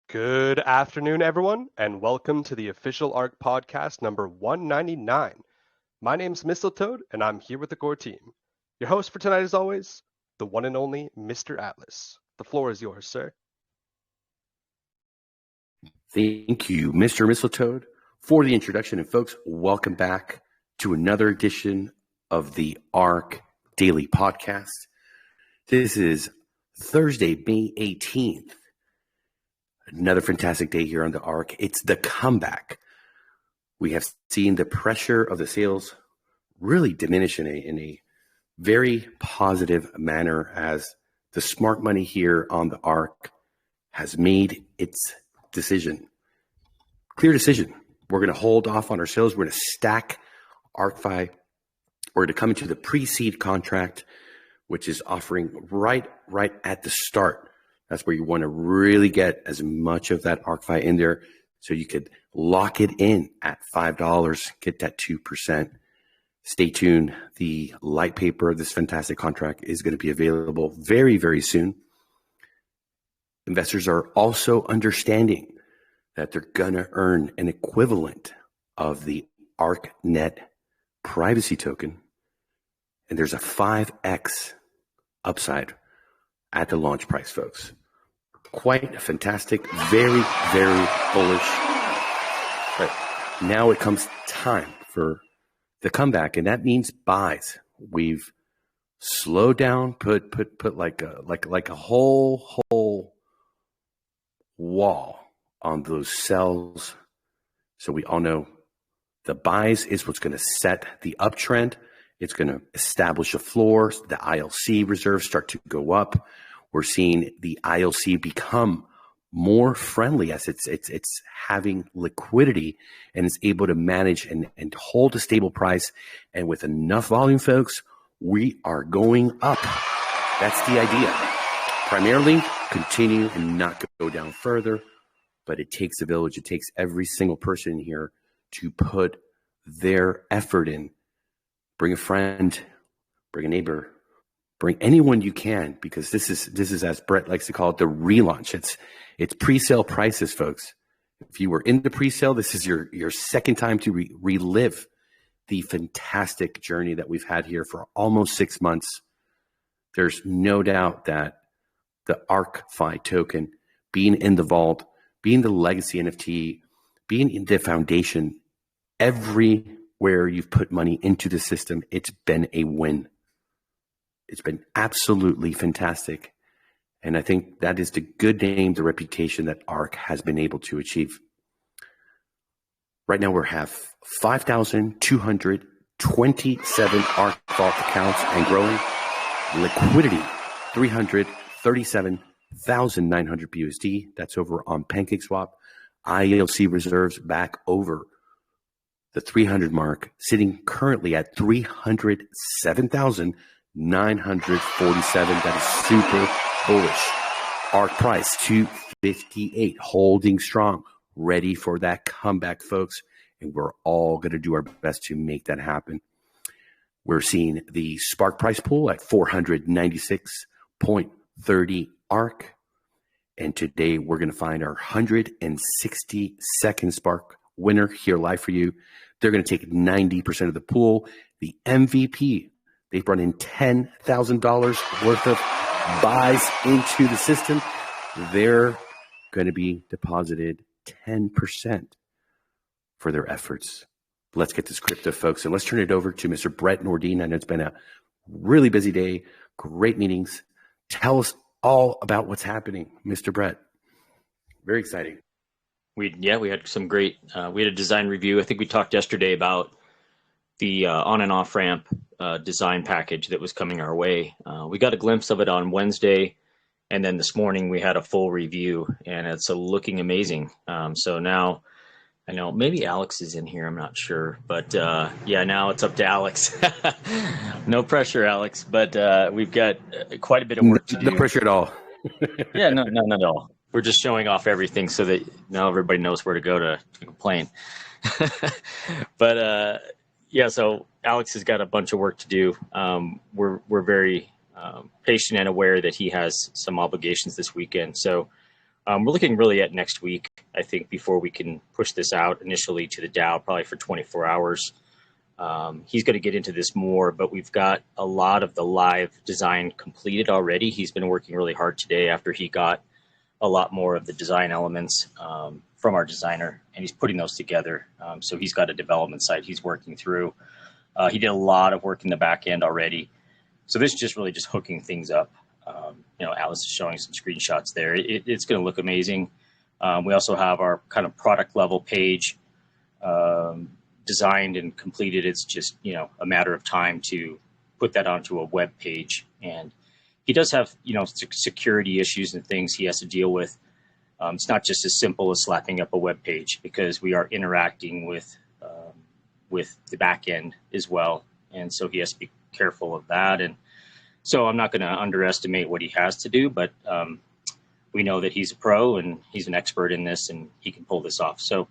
Good afternoon, everyone, and welcome to the official ARK Podcast number 199. My name's Mistletoad, and I'm here with the core team. Your host for tonight, as always, the one and only Mr. Atlas. The floor is yours, sir. Thank you, Mr. Mistletoad, for the introduction. And folks, welcome back to another edition of the ARK Daily Podcast. This is Thursday, May 18th. Another fantastic day here on the ARK. It's the comeback. We have seen the pressure of the sales really diminish in a very positive manner as the smart money here on the ARK has made its decision. Clear decision. We're going to hold off on our sales. We're going to stack ArkFi. We're going to come into the pre-seed contract, which is offering right at the start. That's where you want to really get as much of that ArkFi in there so you could lock it in at $5, get that 2%. Stay tuned. The light paper of this fantastic contract is going to be available very, very soon. Investors are also understanding that they're going to earn an equivalent of the ArkNet privacy token. And there's a 5x upside at the launch price, folks. Quite fantastic, very, very bullish. But now it comes time for the comeback, and that means buys. We've slowed down, put like a whole wall on those cells. So we all know the buys is what's going to set the uptrend. It's going to establish a floor. The ILC reserves start to go up. We're seeing the ILC become more friendly as it's having liquidity and is able to manage and hold a stable price. And with enough volume, folks, we are going up. That's the idea. Primarily, continue and not go down further. But it takes a village. It takes every single person here to put their effort in. Bring a friend, bring a neighbor, bring anyone you can, because this is as Brett likes to call it, the relaunch. It's pre-sale prices, folks. If you were in the pre-sale, this is your second time to relive the fantastic journey that we've had here for almost 6 months. There's no doubt that the ArkFi token being in the vault, being the legacy NFT, being in the foundation, everywhere you've put money into the system, it's been a win. It's been absolutely fantastic. And I think that is the good name, the reputation that ARK has been able to achieve. Right now we have 5,227 ARK Vault accounts and growing. Liquidity, 337,900 BUSD. That's over on PancakeSwap. ILC reserves back over the 300 mark, sitting currently at 307,947. That is super bullish. ARK price 258, holding strong, ready for that comeback, folks. And we're all going to do our best to make that happen. We're seeing the Spark price pool at 496.30 ARK. And today we're going to find our 162nd Spark winner here live for you. They're going to take 90% of the pool. The MVP, they've brought in $10,000 worth of buys into the system. They're going to be deposited 10% for their efforts. Let's get this crypto, folks, and let's turn it over to Mr. Brett Nordine. I know it's been a really busy day, great meetings. Tell us all about what's happening, Mr. Brett. Very exciting. We had some great, we had a design review. I think we talked yesterday about the on and off ramp design package that was coming our way. We got a glimpse of it on Wednesday, and then this morning we had a full review, and it's looking amazing. So now, I know maybe Alex is in here, I'm not sure, but now it's up to Alex. No pressure, Alex, but we've got quite a bit of work to do. No pressure at all. Yeah, no, not at all. We're just showing off everything so that now everybody knows where to go to complain. But so Alex has got a bunch of work to do. We're very patient and aware that he has some obligations this weekend. So We're looking really at next week, I think, before we can push this out initially to the DAO, probably for 24 hours. He's going to get into this more, but we've got a lot of the live design completed already. He's been working really hard today after he got a lot more of the design elements from our designer, and he's putting those together. So he's got a development site he's working through. He did a lot of work in the back end already. So this is just really just hooking things up. Alice is showing some screenshots there. It's going to look amazing. We also have our kind of product level page designed and completed. It's just, a matter of time to put that onto a web page. And he does have, security issues and things he has to deal with. It's not just as simple as slapping up a web page, because we are interacting with the back end as well. And so he has to be careful of that. And so I'm not going to underestimate what he has to do, but we know that he's a pro and he's an expert in this, and he can pull this off. So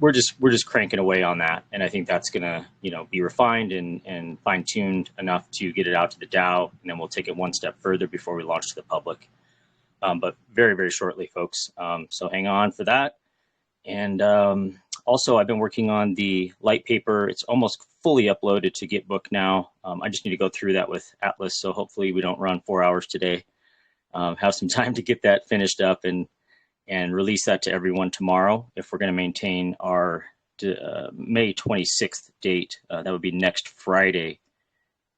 we're just cranking away on that, and I think that's going to be refined and fine tuned enough to get it out to the DAO, and then we'll take it one step further before we launch to the public. But very, very shortly, folks. So hang on for that. And also, I've been working on the light paper. It's almost fully uploaded to Gitbook now. I just need to go through that with Atlas, so hopefully we don't run 4 hours today. Have some time to get that finished up and release that to everyone tomorrow if we're going to maintain our May 26th date. That would be next Friday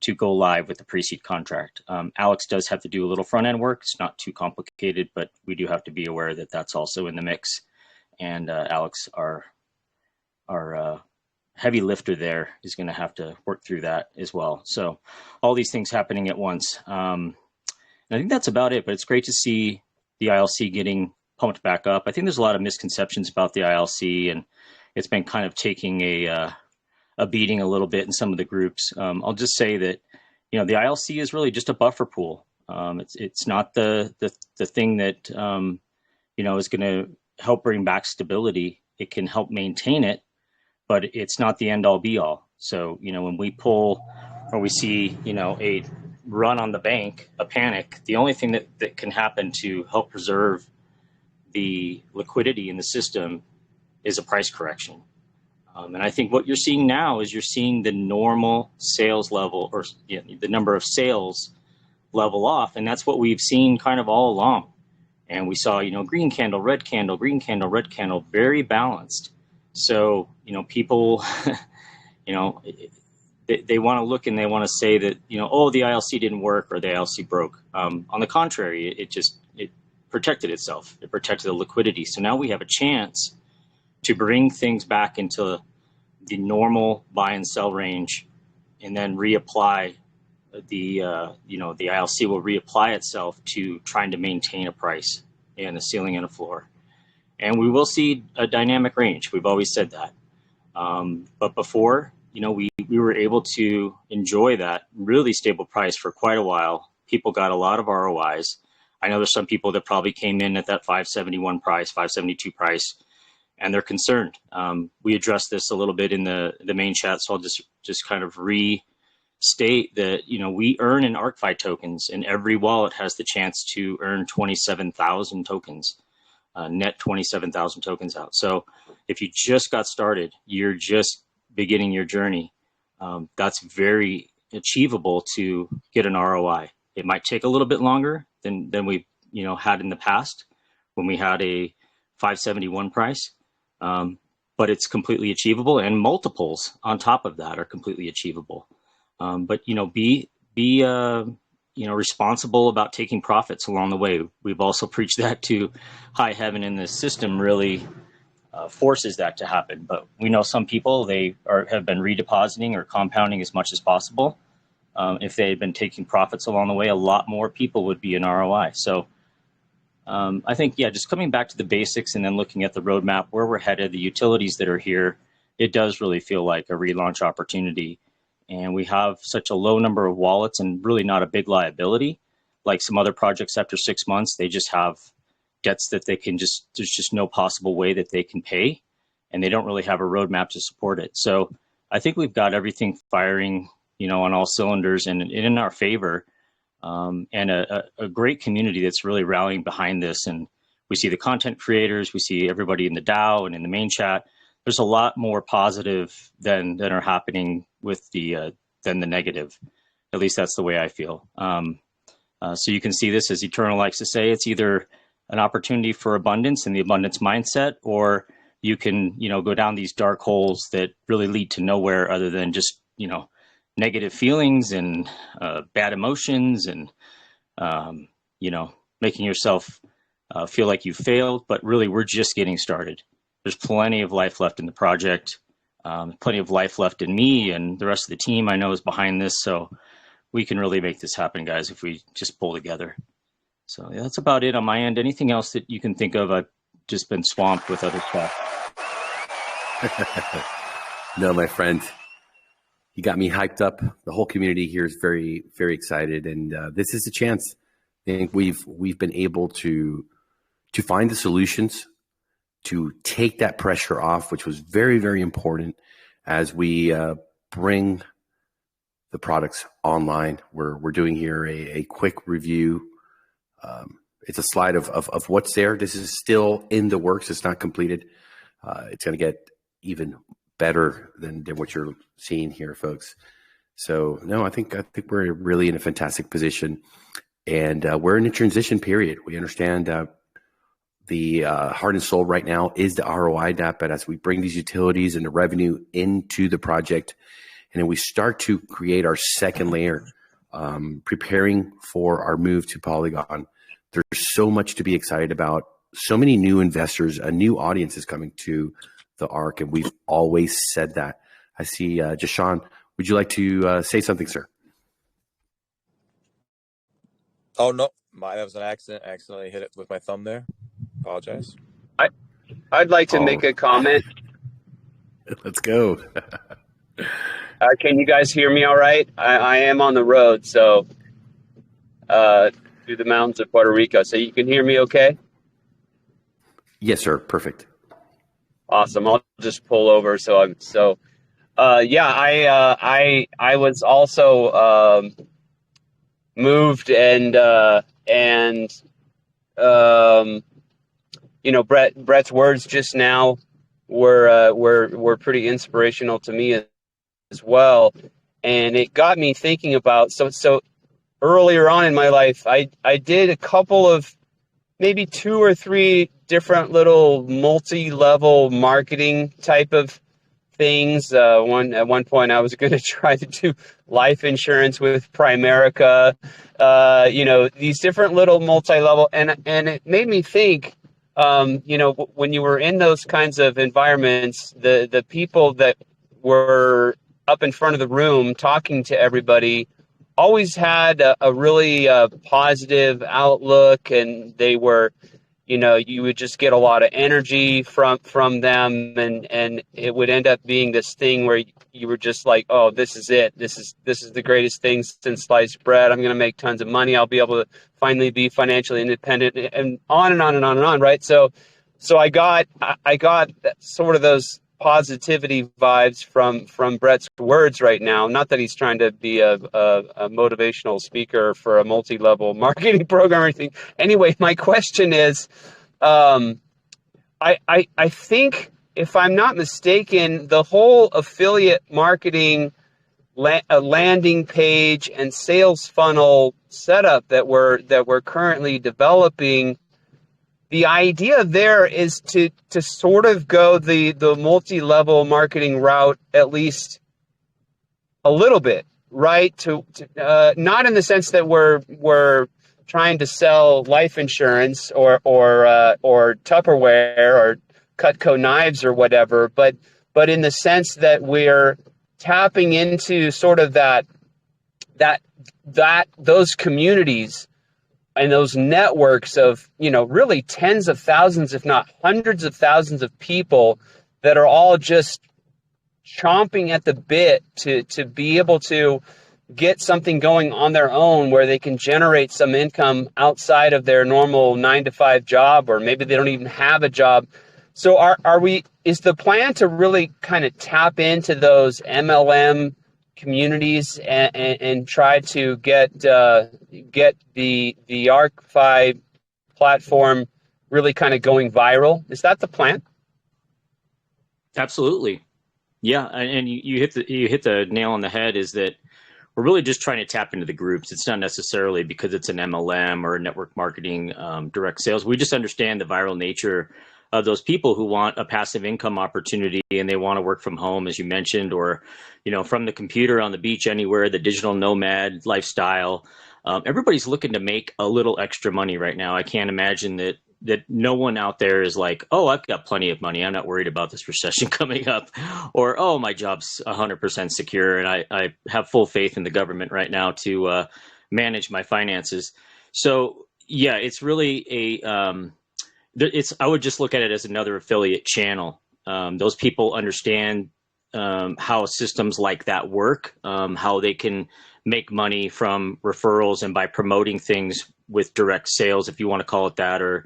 to go live with the pre-seed contract. Alex does have to do a little front-end work. It's not too complicated, but we do have to be aware that that's also in the mix. And Alex, our heavy lifter there, is going to have to work through that as well. So all these things happening at once. And I think that's about it, but it's great to see the ILC getting pumped back up. I think there's a lot of misconceptions about the ILC, and it's been kind of taking a beating a little bit in some of the groups. I'll just say that, the ILC is really just a buffer pool. It's not the thing that, is going to help bring back stability. It can help maintain it, but it's not the end all be all. So, when we pull or we see, a run on the bank, a panic, the only thing that can happen to help preserve the liquidity in the system is a price correction. And I think what you're seeing now is you're seeing the normal sales level, or the number of sales level off. And that's what we've seen kind of all along. And we saw, green candle, red candle, green candle, red candle, very balanced. So, people, they want to look and they want to say that, the ILC didn't work or the ILC broke. On the contrary, it protected itself. It protected the liquidity. So now we have a chance to bring things back into the normal buy and sell range, and then reapply the ILC will reapply itself to trying to maintain a price and a ceiling and a floor. And we will see a dynamic range. We've always said that. But before, we were able to enjoy that really stable price for quite a while. People got a lot of ROIs. I know there's some people that probably came in at that 571 price, 572 price, and they're concerned. We addressed this a little bit in the main chat, so I'll just kind of restate that, we earn in ArkFi tokens, and every wallet has the chance to earn 27,000 tokens, net 27,000 tokens out. So if you just got started, you're just beginning your journey, that's very achievable to get an ROI. It might take a little bit longer than we had in the past when we had a 571 price, but it's completely achievable, and multiples on top of that are completely achievable. But be responsible about taking profits along the way. We've also preached that to high heaven, and the system really forces that to happen. But we know some people, have been redepositing or compounding as much as possible. If they had been taking profits along the way, a lot more people would be in ROI. So I think, just coming back to the basics and then looking at the roadmap, where we're headed, the utilities that are here, it does really feel like a relaunch opportunity. And we have such a low number of wallets and really not a big liability. Like some other projects after 6 months, they just have debts that there's just no possible way that they can pay. And they don't really have a roadmap to support it. So I think we've got everything firing, on all cylinders and in our favor. and a great community that's really rallying behind this. And we see the content creators, we see everybody in the DAO and in the main chat. There's a lot more positive than are happening with than the negative. At least that's the way I feel. So you can see this, as Eternal likes to say, it's either an opportunity for abundance and the abundance mindset, or you can, go down these dark holes that really lead to nowhere other than just, negative feelings and bad emotions and, making yourself feel like you failed. But really, we're just getting started. There's plenty of life left in the project, plenty of life left in me, and the rest of the team I know is behind this. So we can really make this happen, guys, if we just pull together. So yeah, that's about it on my end. Anything else that you can think of? I've just been swamped with other stuff. No, my friend, you got me hyped up. The whole community here is very, very excited, and this is a chance. I think we've been able to find the solutions, to take that pressure off, which was very, very important as we bring the products online. We're doing here a quick review. It's a slide of what's there. This is still in the works. It's not completed. It's going to get even better than what you're seeing here, folks. So no, I think we're really in a fantastic position, and we're in a transition period. We understand the heart and soul right now is the ROI DAP, but as we bring these utilities and the revenue into the project, and then we start to create our second layer, preparing for our move to Polygon, there's so much to be excited about. So many new investors, a new audience is coming to the ARK, and we've always said that. I see Jashawn, would you like to say something, sir? Oh, no, that was an accident. I accidentally hit it with my thumb there. Apologize. I'd like to make a comment. Let's go. Can you guys hear me all right? I am on the road, so through the mountains of Puerto Rico. So you can hear me okay? Yes, sir. Perfect. Awesome. I'll just pull over. I was also moved and Brett's words just now were pretty inspirational to me as well, and it got me thinking about so earlier on in my life, I did a couple of maybe 2 or 3 different little multi-level marketing type of things. At one point I was going to try to do life insurance with Primerica, these different little multi-level, and it made me think, when you were in those kinds of environments, the people that were up in front of the room talking to everybody always had a really positive outlook, and they were, you would just get a lot of energy from them, and it would end up being this thing where you were just like, oh, this is it. This is the greatest thing since sliced bread. I'm going to make tons of money. I'll be able to finally be financially independent, and on and on and on and on. Right. So I got sort of those positivity vibes from Brett's words right now. Not that he's trying to be a motivational speaker for a multi-level marketing program or anything. Anyway, my question is, I think, if I'm not mistaken, the whole affiliate marketing landing page and sales funnel setup that we're currently developing, the idea there is to sort of go the multi-level marketing route, at least a little bit, right? To not in the sense that we're trying to sell life insurance or Tupperware or Cutco knives or whatever, but in the sense that we're tapping into sort of that those communities and those networks of, really tens of thousands, if not hundreds of thousands of people that are all just chomping at the bit to be able to get something going on their own where they can generate some income outside of their normal 9-to-5 job, or maybe they don't even have a job. So is the plan to really kind of tap into those MLM communities and try to get the ArkFi platform really kind of going viral. Is that the plan? Absolutely. Yeah, and you hit the nail on the head. Is that we're really just trying to tap into the groups. It's not necessarily because it's an MLM or a network marketing direct sales. We just understand the viral nature of those people who want a passive income opportunity and they want to work from home, as you mentioned, or from the computer on the beach anywhere, the digital nomad lifestyle. Everybody's looking to make a little extra money right now. I can't imagine that no one out there is like, oh, I've got plenty of money, I'm not worried about this recession coming up, or, oh, my job's 100% secure and I have full faith in the government right now to manage my finances. So yeah, it's really I would just look at it as another affiliate channel. Those people understand how systems like that work, how they can make money from referrals and by promoting things with direct sales, if you want to call it that, or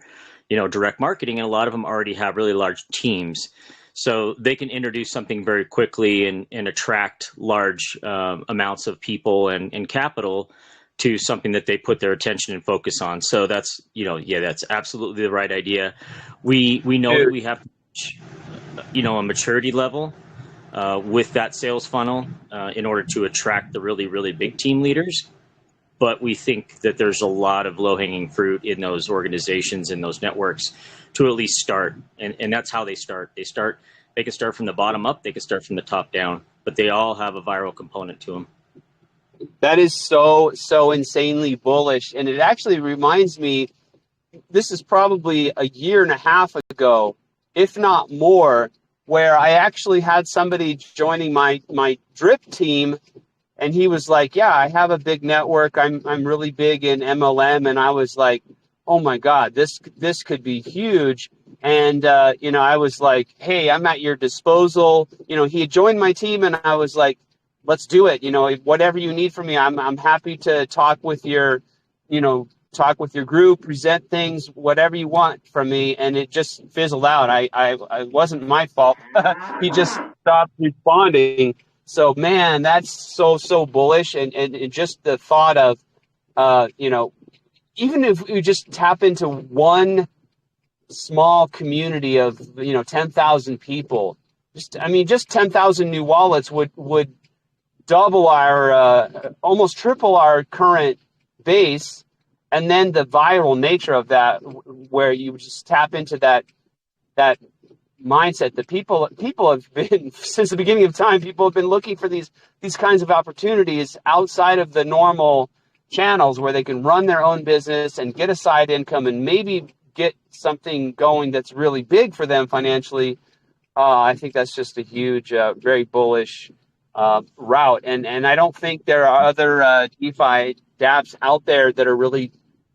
direct marketing. And a lot of them already have really large teams, so they can introduce something very quickly and attract large amounts of people and capital to something that they put their attention and focus on. So that's that's absolutely the right idea. We know that we have a maturity level with that sales funnel in order to attract the really, really big team leaders. But we think that there's a lot of low-hanging fruit in those organizations and those networks to at least start. And that's how they start. They can start from the bottom up, they can start from the top down, but they all have a viral component to them. That is so insanely bullish. And it actually reminds me, this is probably a year and a half ago, if not more, where I actually had somebody joining my drip team. And he was like, yeah, I have a big network. I'm really big in MLM. And I was like, oh my God, this could be huge. And, I was like, hey, I'm at your disposal. He had joined my team and I was like, let's do it. Whatever you need from me, I'm happy to talk with your group, present things, whatever you want from me. And it just fizzled out. I wasn't my fault. He just stopped responding. So, man, that's so bullish. And just the thought of, even if we just tap into one small community of, 10,000 people, just 10,000 new wallets would double our, almost triple our current base. And then the viral nature of that, where you just tap into that mindset that people have been, since the beginning of time, people have been looking for these kinds of opportunities outside of the normal channels where they can run their own business and get a side income and maybe get something going that's really big for them financially. I think that's just a huge, very bullish route. And I don't think there are other DeFi dApps out there that are really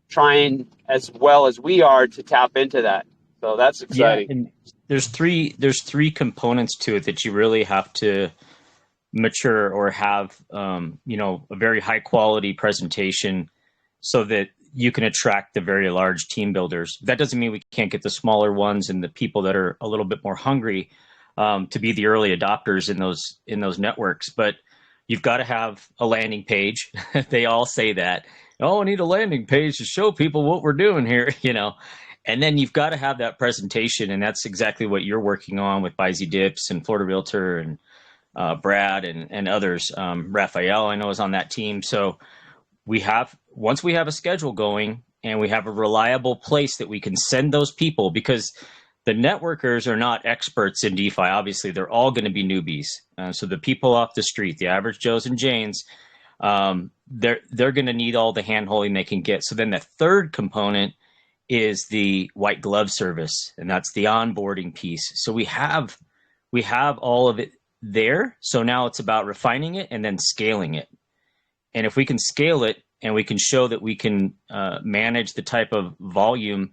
trying as well as we are to tap into that. So that's exciting. Yeah, and there's three components to it that you really have to mature or have, a very high quality presentation so that you can attract the very large team builders. That doesn't mean we can't get the smaller ones and the people that are a little bit more hungry to be the early adopters in those networks. But you've got to have a landing page. They all say that. Oh, I need a landing page to show people what we're doing here, And then you've got to have that presentation, and that's exactly what you're working on with Buy Z Dips and Florida Realtor and Brad and others. Raphael, I know, is on that team. So once we have a schedule going and we have a reliable place that we can send those people, because the networkers are not experts in DeFi. Obviously, they're all going to be newbies. So the people off the street, the average Joes and Janes, they're going to need all the hand-holding they can get. So then the third component is the white glove service, and that's the onboarding piece. So we have all of it there. So now it's about refining it and then scaling it. And if we can scale it and we can show that we can manage the type of volume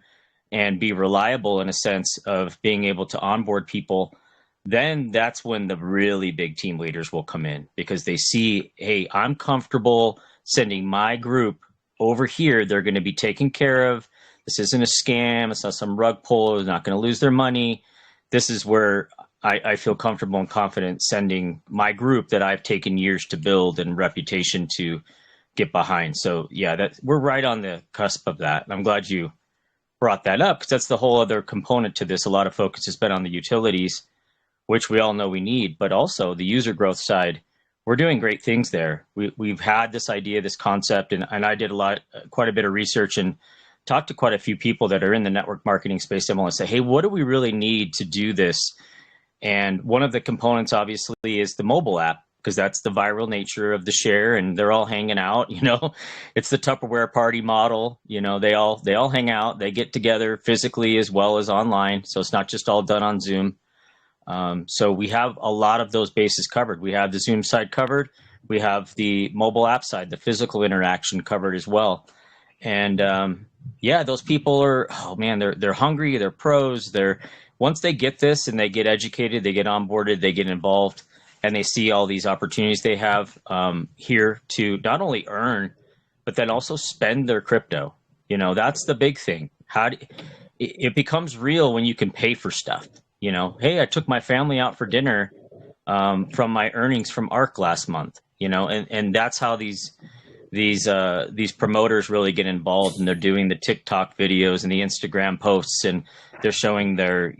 and be reliable in a sense of being able to onboard people, then that's when the really big team leaders will come in, because they see, hey, I'm comfortable sending my group over here. They're going to be taken care of. This isn't a scam. It's not some rug pull. They're not going to lose their money. This is where I feel comfortable and confident sending my group that I've taken years to build and reputation to get behind. So yeah, we're right on the cusp of that. And I'm glad you brought that up, because that's the whole other component to this. A lot of focus has been on the utilities, which we all know we need, but also the user growth side. We're doing great things there. We've had this idea, this concept, and I did quite a bit of research and talked to quite a few people that are in the network marketing space and want to say, hey, what do we really need to do this? And one of the components obviously is the mobile app, because that's the viral nature of the share, and they're all hanging out, it's the Tupperware party model. They all hang out, they get together physically as well as online. So it's not just all done on Zoom. So we have a lot of those bases covered. We have the Zoom side covered. We have the mobile app side, the physical interaction covered as well. And those people are, they're hungry. They're pros. Once they get this and they get educated, they get onboarded, they get involved, and they see all these opportunities they have here to not only earn, but then also spend their crypto. That's the big thing. It becomes real when you can pay for stuff. Hey, I took my family out for dinner from my earnings from ARK last month, and that's how these promoters really get involved, and they're doing the TikTok videos and the Instagram posts, and they're showing their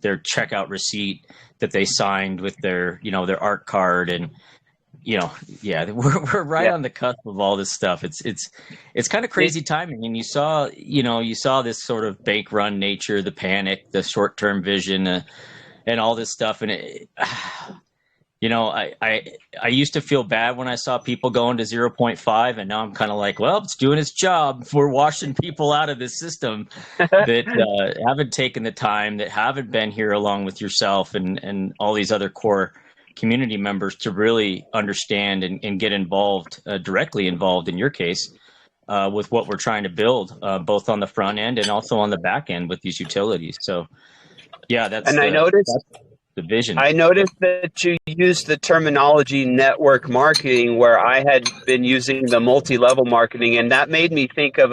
checkout receipt that they signed with their ARK card. And we're right on the cusp of all this stuff. It's kind of crazy timing. And you saw this sort of bank run nature, the panic, the short-term vision, and all this stuff. And I used to feel bad when I saw people going to 0.5, and now I'm kind of like, well, it's doing its job. We're washing people out of this system that haven't taken the time, that haven't been here along with yourself and all these other core community members to really understand and get involved, directly involved in your case, with what we're trying to build, both on the front end and also on the back end with these utilities. So yeah, that's the vision. I noticed that you used the terminology network marketing, where I had been using the multi-level marketing, and that made me think of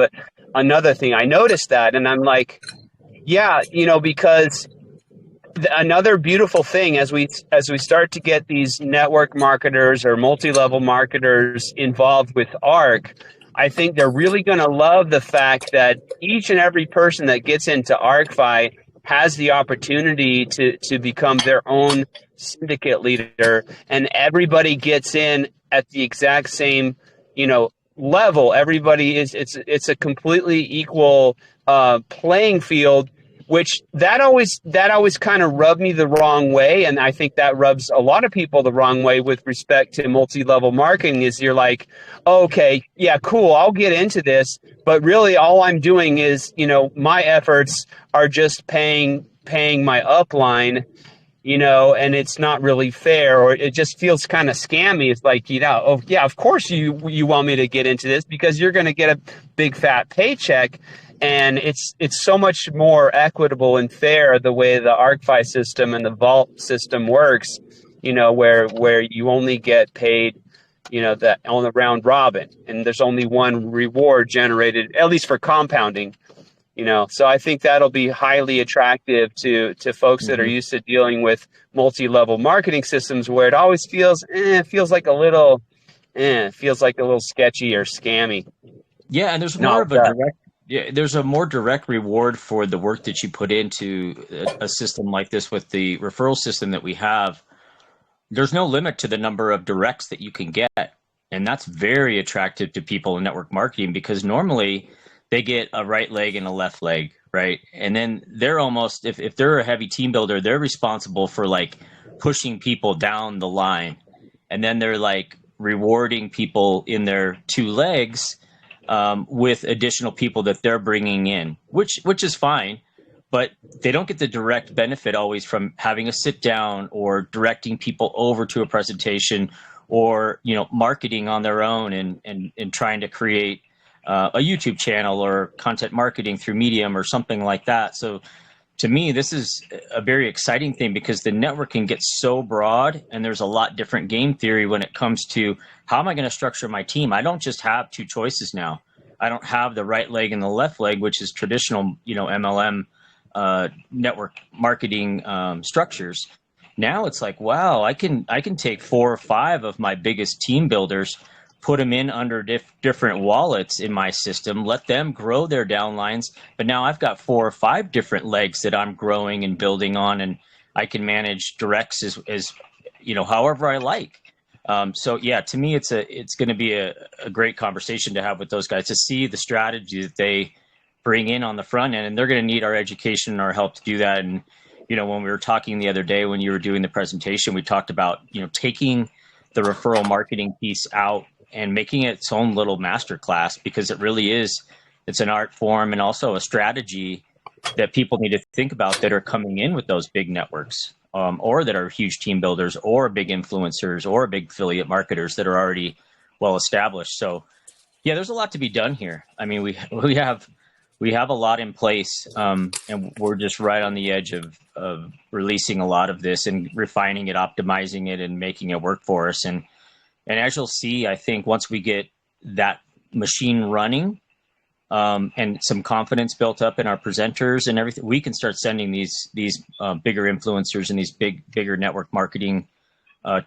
another thing. I noticed that, and I'm like, yeah, because another beautiful thing as we start to get these network marketers or multi-level marketers involved with ARK, I think they're really going to love the fact that each and every person that gets into ArkFi has the opportunity to become their own syndicate leader, and everybody gets in at the exact same, level. Everybody it's a completely equal playing field, which that always kind of rubbed me the wrong way. And I think that rubs a lot of people the wrong way with respect to multi-level marketing. Is you're like, okay, yeah, cool, I'll get into this, but really all I'm doing is, my efforts are just paying my upline, and it's not really fair, or it just feels kind of scammy. It's like, oh yeah, of course you want me to get into this because you're going to get a big fat paycheck. And it's so much more equitable and fair the way the ArkFi system and the Vault system works, where you only get paid, that on the round robin, and there's only one reward generated, at least for compounding, So I think that'll be highly attractive to folks that are used to dealing with multi-level marketing systems, where it always feels like a little sketchy or scammy. Yeah, and there's more of a direct. Yeah, there's a more direct reward for the work that you put into a system like this with the referral system that we have. There's no limit to the number of directs that you can get. And that's very attractive to people in network marketing, because normally they get a right leg and a left leg, right? And then they're almost, if they're a heavy team builder, they're responsible for like pushing people down the line. And then they're like rewarding people in their two legs with additional people that they're bringing in, which is fine, but they don't get the direct benefit always from having a sit down or directing people over to a presentation, or marketing on their own and trying to create a YouTube channel or content marketing through Medium or something like that. So to me, this is a very exciting thing, because the networking gets so broad, and there's a lot different game theory when it comes to how am I going to structure my team. I don't just have two choices now. I don't have the right leg and the left leg, which is traditional, MLM network marketing structures. Now it's like, wow, I can take 4 or 5 of my biggest team builders, put them in under different wallets in my system, let them grow their downlines. But now I've got 4 or 5 different legs that I'm growing and building on, and I can manage directs as however I like. So yeah, to me, it's going to be a great conversation to have with those guys to see the strategy that they bring in on the front end, and they're going to need our education and our help to do that. And when we were talking the other day, when you were doing the presentation, we talked about taking the referral marketing piece out and making it its own little masterclass, because it really is. It's an art form and also a strategy that people need to think about that are coming in with those big networks, or that are huge team builders or big influencers or big affiliate marketers that are already well established. So yeah, there's a lot to be done here. I mean, we have a lot in place, and we're just right on the edge of releasing a lot of this and refining it, optimizing it, and making it work for us. And as you'll see, I think once we get that machine running, and some confidence built up in our presenters and everything, we can start sending these bigger influencers and these bigger network marketing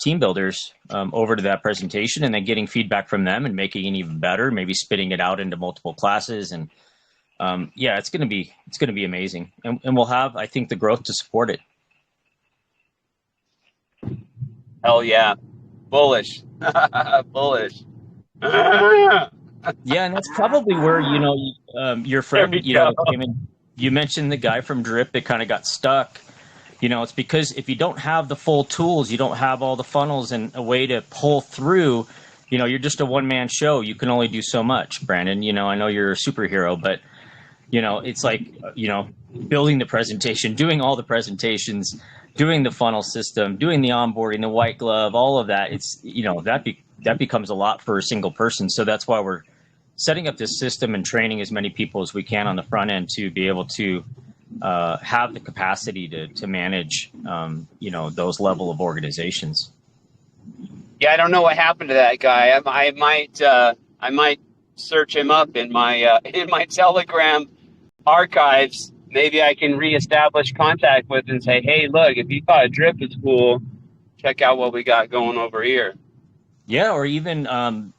team builders over to that presentation, and then getting feedback from them and making it even better, maybe spitting it out into multiple classes. And yeah, it's going to be amazing, and we'll have, I think, the growth to support it. Hell yeah, bullish, bullish. Yeah, and that's probably where your friend that came in, you mentioned the guy from Drip that kind of got stuck. It's because if you don't have the full tools, you don't have all the funnels and a way to pull through. You're just a one-man show. You can only do so much, Brandon. I know you're a superhero, but it's like, building the presentation, doing all the presentations, doing the funnel system, doing the onboarding, the white glove, all of that. It's, that becomes a lot for a single person. So that's why we're setting up this system and training as many people as we can on the front end to be able to have the capacity to manage, those level of organizations. Yeah, I don't know what happened to that guy. I might search him up in my Telegram archives. Maybe I can reestablish contact with and say, hey, look, if you thought Drip is cool, check out what we got going over here. Yeah, or even, a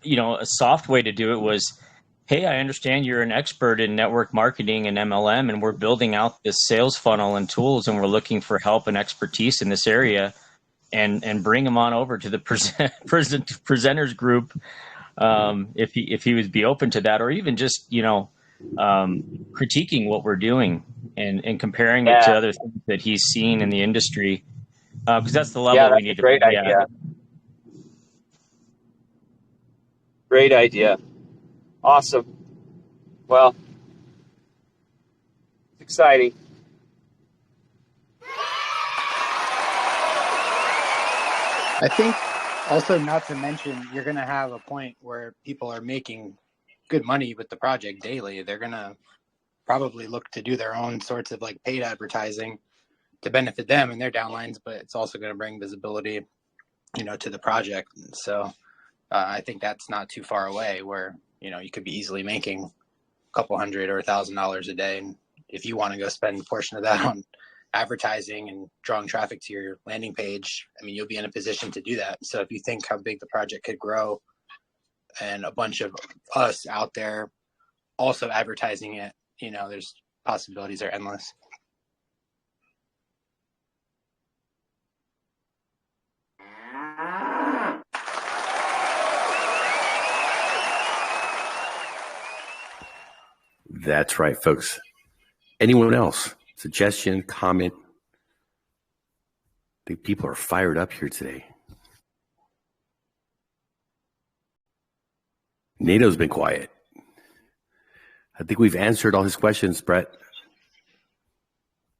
soft way to do it was, hey, I understand you're an expert in network marketing and MLM, and we're building out this sales funnel and tools, and we're looking for help and expertise in this area, and bring them on over to the presenters group, if he would be open to that, or even just, critiquing what we're doing and comparing it to other things that he's seen in the industry, because that's the level we need to. Great idea. Great idea. Awesome. Well, it's exciting. I think also, not to mention, you're going to have a point where people are making good money with the project daily. They're going to probably look to do their own sorts of like paid advertising to benefit them and their downlines, but it's also going to bring visibility, to the project. So I think that's not too far away where, you could be easily making a couple $100 or $1,000 a day. And if you want to go spend a portion of that on advertising and drawing traffic to your landing page, you'll be in a position to do that. So if you think how big the project could grow and a bunch of us out there also advertising it, there's possibilities are endless. That's right, folks. Anyone else? Suggestion, comment? I think people are fired up here today. NATO's been quiet. I think we've answered all his questions, Brett.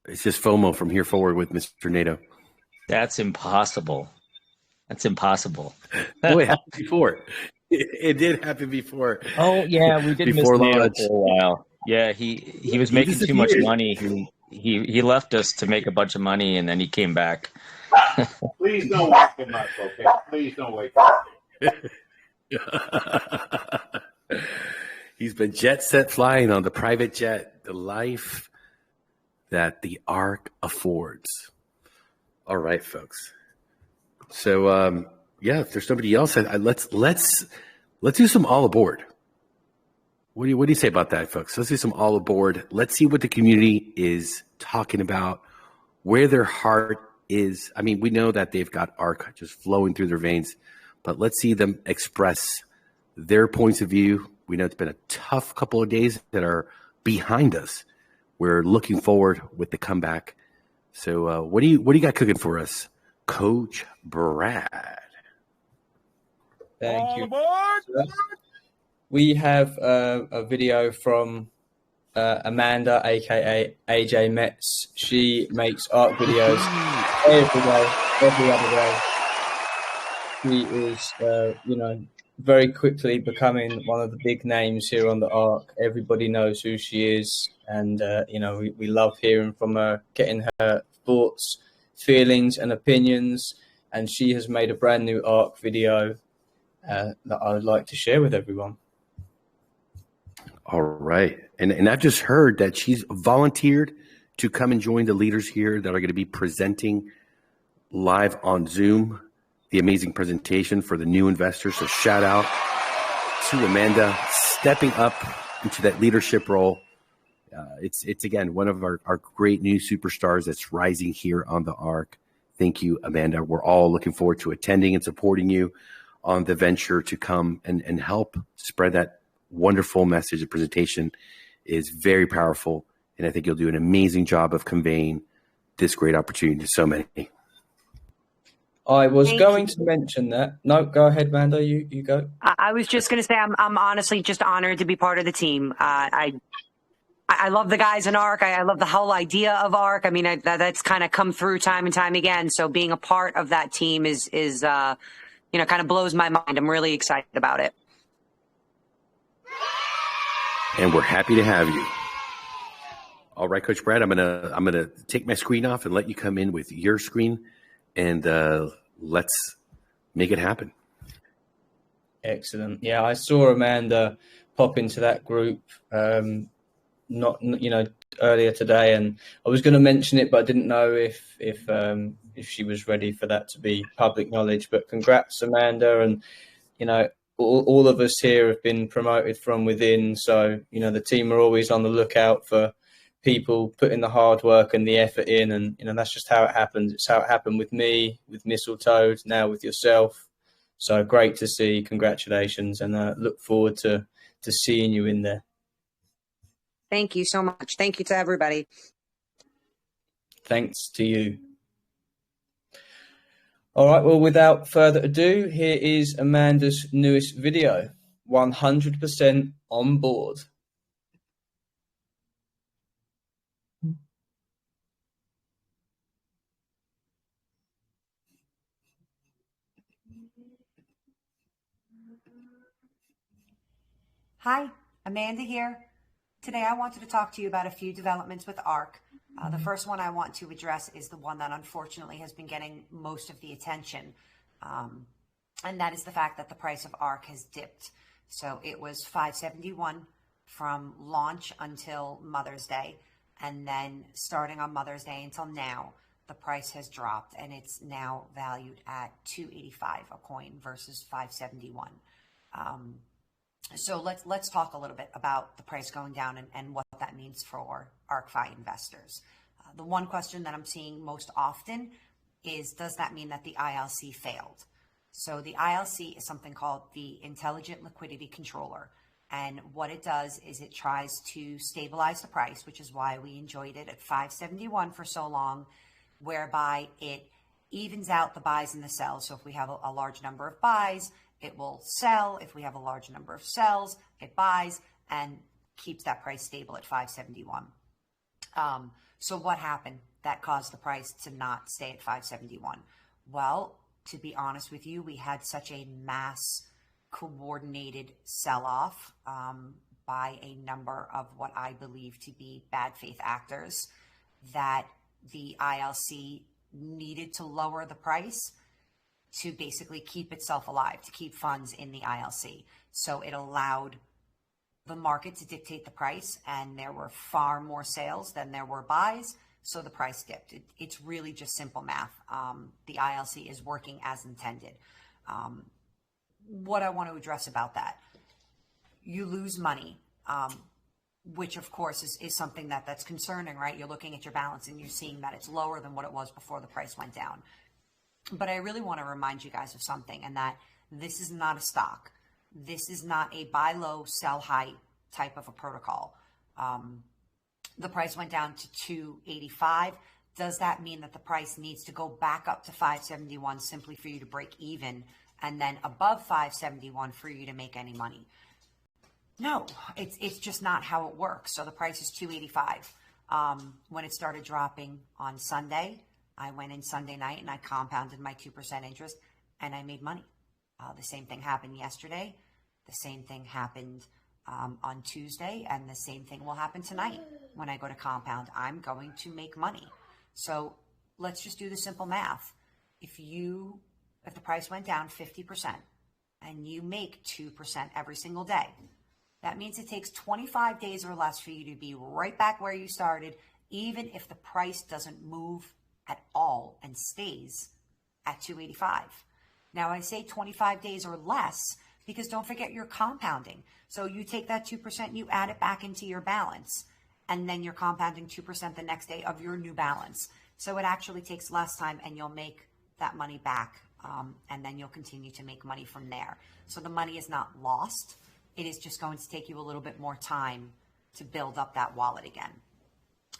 It's just FOMO from here forward with Mr. NATO. That's impossible. That's impossible. Well, it happened before. It did happen before. Oh, yeah, we did miss NATO for a while. Yeah, he was making too much money. He left us to make a bunch of money, and then he came back. Please don't wake him up, okay? Please don't wake up. He's been jet set flying on the private jet, the life that the ARK affords. All right, folks. So, if there's somebody else, let's do some all aboard. What do you say about that, folks? Let's do some all aboard. Let's see what the community is talking about, where their heart is. I mean, we know that they've got ARK just flowing through their veins, but let's see them express their points of view. We know it's been a tough couple of days that are behind us. We're looking forward with the comeback. So, what do you got cooking for us, Coach Brad? Thank you. We have a video from Amanda, aka AJ Metz. She makes ARK videos every day, every other day. She is, very quickly becoming one of the big names here on the ARK. Everybody knows who she is, and we love hearing from her, getting her thoughts, feelings, and opinions. And she has made a brand new ARK video that I would like to share with everyone. All right. And I've just heard that she's volunteered to come and join the leaders here that are going to be presenting live on Zoom the amazing presentation for the new investors. So shout out to Amanda stepping up into that leadership role. It's again, one of our great new superstars that's rising here on the ARK. Thank you, Amanda. We're all looking forward to attending and supporting you on the venture to come and help spread that wonderful message. The presentation is very powerful, and I think you'll do an amazing job of conveying this great opportunity to so many. I was going to mention that. No, go ahead, Amanda. You go. I was just going to say I'm honestly just honored to be part of the team. I love the guys in ARK. I love the whole idea of ARK. I mean, that's kind of come through time and time again. So being a part of that team is kind of blows my mind. I'm really excited about it. And we're happy to have you. All right, Coach Brad, I'm gonna take my screen off and let you come in with your screen, and let's make it happen. Excellent. Yeah, I saw Amanda pop into that group earlier today, and I was going to mention it, but I didn't know if she was ready for that to be public knowledge. But congrats, Amanda, and all of us here have been promoted from within. So the team are always on the lookout for people putting the hard work and the effort in, and that's just how it happens. It's how it happened with me, with Mistletoe, now with yourself. So great to see. Congratulations, and look forward to seeing you in there. Thank you so much. Thank you to everybody. Thanks to you. All right, well, without further ado, here is Amanda's newest video, 100% on board. Hi, Amanda here. Today I wanted to talk to you about a few developments with ARK. The first one I want to address is the one that unfortunately has been getting most of the attention, and that is the fact that the price of ARK has dipped. So it was $571 from launch until Mother's Day, and then starting on Mother's Day until now, the price has dropped, and it's now valued at $2.85 a coin versus $571. So let's talk a little bit about the price going down and what that means for ArkFi investors. The one question that I'm seeing most often is, does that mean that the ILC failed? So the ILC is something called the Intelligent Liquidity Controller. And what it does is it tries to stabilize the price, which is why we enjoyed it at $571 for so long, whereby it evens out the buys and the sells. So if we have a large number of buys, it will sell. If we have a large number of sells, it buys and keeps that price stable at $571. So what happened that caused the price to not stay at $571? Well, to be honest with you, we had such a mass coordinated sell-off by a number of what I believe to be bad faith actors that the ILC needed to lower the price to basically keep itself alive, to keep funds in the ILC. So it allowed the market to dictate the price, and there were far more sales than there were buys, so the price dipped. It's really just simple math. The ILC is working as intended. What I want to address about that, you lose money, which of course is something that's concerning, right? You're looking at your balance and you're seeing that it's lower than what it was before the price went down. But I really want to remind you guys of something, and that this is not a stock. This is not a buy low, sell high type of a protocol. The price went down to 285. Does that mean that the price needs to go back up to 571 simply for you to break even, and then above 571 for you to make any money? No, it's just not how it works. So the price is 285. When it started dropping on Sunday, I went in Sunday night and I compounded my 2% interest and I made money. The same thing happened yesterday. The same thing happened on Tuesday, and the same thing will happen tonight. When I go to compound, I'm going to make money. So let's just do the simple math. If the price went down 50% and you make 2% every single day, that means it takes 25 days or less for you to be right back where you started, even if the price doesn't move at all and stays at 285. Now, I say 25 days or less because don't forget you're compounding. So you take that 2%, you add it back into your balance, and then you're compounding 2% the next day of your new balance. So it actually takes less time, and you'll make that money back, and then you'll continue to make money from there. So the money is not lost. It is just going to take you a little bit more time to build up that wallet again.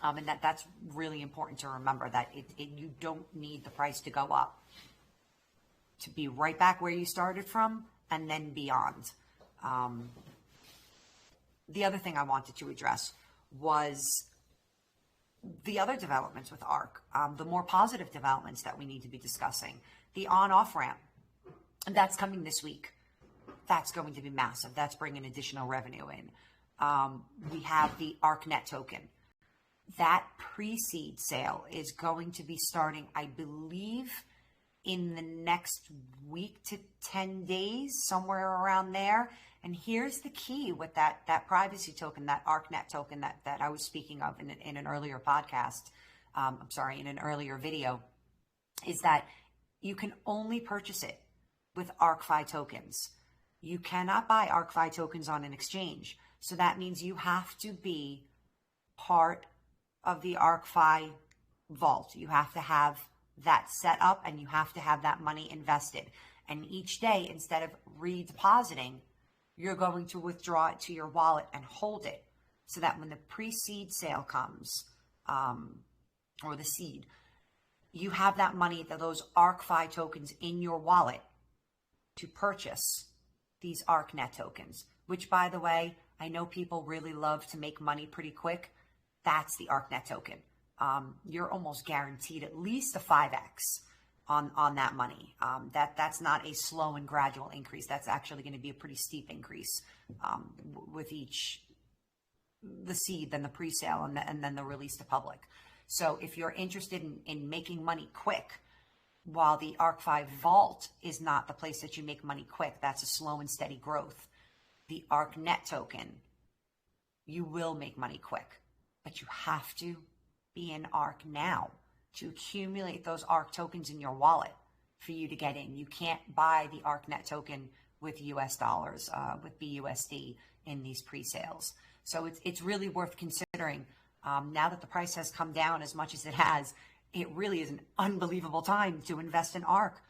And that's really important to remember, that you don't need the price to go up to be right back where you started from and then beyond. The other thing I wanted to address was the other developments with ARK, the more positive developments that we need to be discussing. The on-off ramp, that's coming this week. That's going to be massive. That's bringing additional revenue in. We have the ArkNet token. That pre-seed sale is going to be starting, I believe, in the next week to 10 days, somewhere around there. And here's the key with that privacy token, that ArkNet token that I was speaking of in an earlier podcast, in an earlier video, is that you can only purchase it with ArkFi tokens. You cannot buy ArkFi tokens on an exchange. So that means you have to be part of the ArkFi vault. You have to have that set up, and you have to have that money invested. And each day, instead of redepositing, you're going to withdraw it to your wallet and hold it, so that when the pre-seed sale comes, or the seed, you have that money, those ArkFi tokens in your wallet to purchase these ArkNet tokens, which, by the way, I know people really love to make money pretty quick. That's the ArkNet token. You're almost guaranteed at least a 5x on that money. That's not a slow and gradual increase. That's actually going to be a pretty steep increase with the seed, then the pre-sale, and then the release to public. So if you're interested in making money quick, while the ArkFi vault is not the place that you make money quick, that's a slow and steady growth. The ArkNet token, you will make money quick, but you have to be in ARK now to accumulate those ARK tokens in your wallet for you to get in. You can't buy the ArkNet token with US dollars, with BUSD in these pre-sales. So it's really worth considering. Now that the price has come down as much as it has, it really is an unbelievable time to invest in ARK.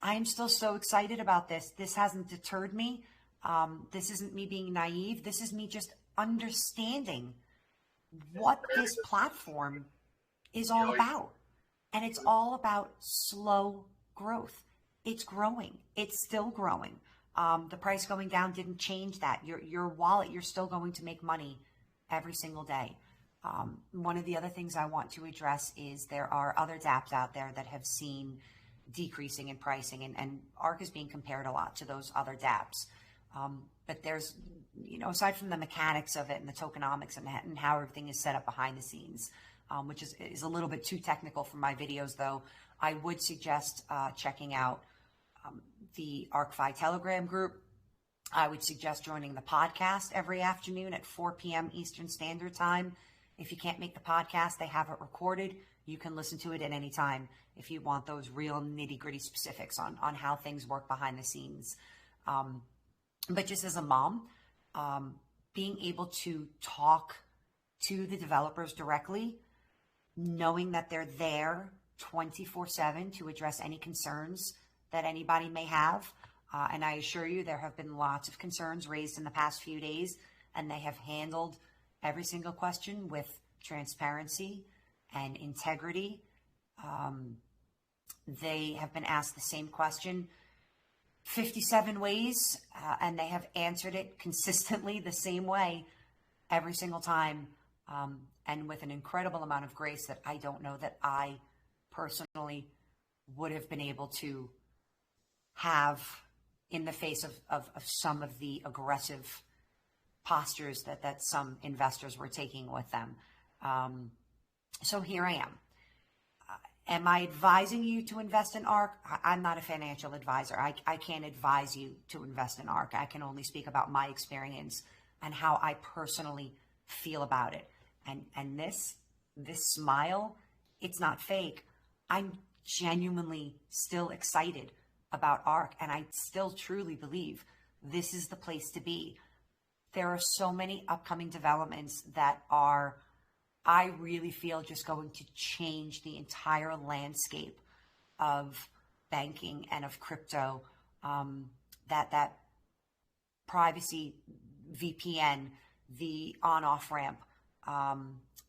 I am still so excited about this. This hasn't deterred me. This isn't me being naive. This is me just understanding what this platform is all about. And it's all about slow growth. It's growing. It's still growing. The price going down didn't change that. Your wallet, you're still going to make money every single day. One of the other things I want to address is there are other dApps out there that have seen decreasing in pricing, and ARK is being compared a lot to those other dApps. But there's, aside from the mechanics of it and the tokenomics and how everything is set up behind the scenes, which is a little bit too technical for my videos, though, I would suggest checking out the ArkFi Telegram group. I would suggest joining the podcast every afternoon at 4 p.m. Eastern Standard Time. If you can't make the podcast, they have it recorded. You can listen to it at any time if you want those real nitty-gritty specifics on how things work behind the scenes. But just as a mom, being able to talk to the developers directly, knowing that they're there 24/7 to address any concerns that anybody may have. And I assure you, there have been lots of concerns raised in the past few days, and they have handled every single question with transparency and integrity. They have been asked the same question 57 ways, and they have answered it consistently the same way every single time, and with an incredible amount of grace that I don't know that I personally would have been able to have in the face of some of the aggressive postures that some investors were taking with them. So here I am. Am I advising you to invest in ARK? I'm not a financial advisor. I can't advise you to invest in ARK. I can only speak about my experience and how I personally feel about it. And this smile, it's not fake. I'm genuinely still excited about ARK, and I still truly believe this is the place to be. There are so many upcoming developments that are, I really feel, just going to change the entire landscape of banking and of crypto. That privacy VPN, the on-off ramp,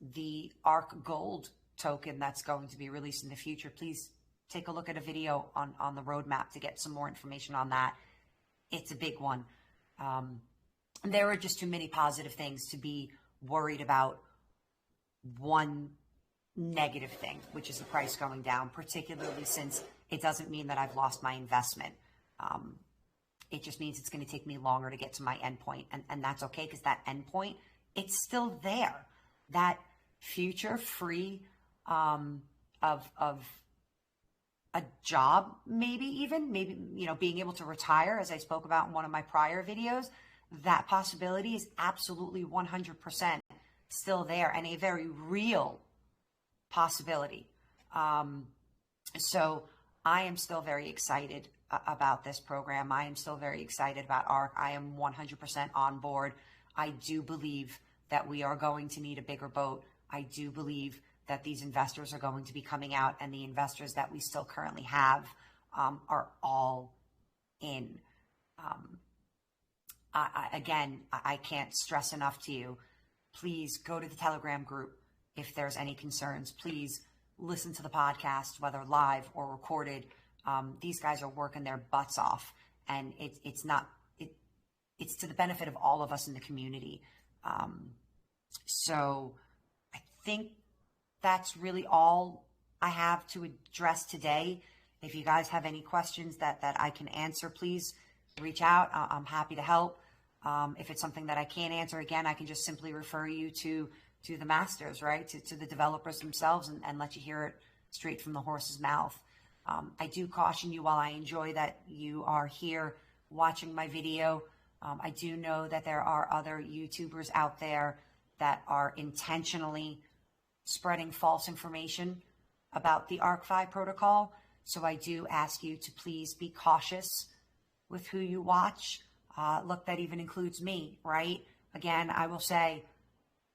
the ARK Gold token that's going to be released in the future. Please take a look at a video on the roadmap to get some more information on that. It's a big one. There are just too many positive things to be worried about one negative thing, which is the price going down, particularly since it doesn't mean that I've lost my investment. It just means it's going to take me longer to get to my endpoint, and that's okay, because that endpoint, it's still there. That future free of a job, maybe, being able to retire, as I spoke about in one of my prior videos, that possibility is absolutely 100% still there, and a very real possibility. So I am still very excited about this program. I am still very excited about ARK. I am 100% on board. I do believe that we are going to need a bigger boat. I do believe that these investors are going to be coming out, and the investors that we still currently have are all in. I can't stress enough to you, please go to the Telegram group if there's any concerns. Please listen to the podcast, whether live or recorded. These guys are working their butts off, and it's to the benefit of all of us in the community. So I think that's really all I have to address today. If you guys have any questions that I can answer, please reach out. I'm happy to help. If it's something that I can't answer, again, I can just simply refer you to the masters, right? To the developers themselves, and let you hear it straight from the horse's mouth. I do caution you, while I enjoy that you are here watching my video, I do know that there are other YouTubers out there that are intentionally spreading false information about the ArkFi protocol. So I do ask you to please be cautious with who you watch. Look, that even includes me, right? Again, I will say,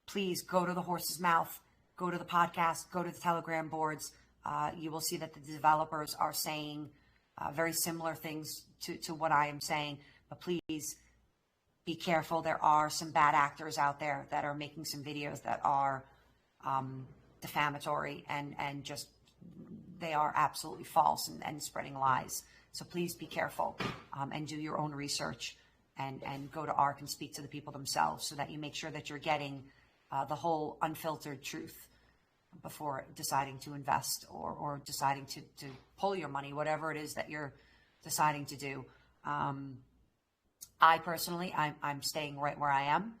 please go to the horse's mouth, go to the podcast, go to the Telegram boards. You will see that the developers are saying very similar things to what I am saying, but please be careful. There are some bad actors out there that are making some videos that are defamatory and just, they are absolutely false and spreading lies. So please be careful and do your own research and go to ARK and speak to the people themselves, so that you make sure that you're getting the whole unfiltered truth before deciding to invest or deciding to pull your money, whatever it is that you're deciding to do. I personally, I'm staying right where I am.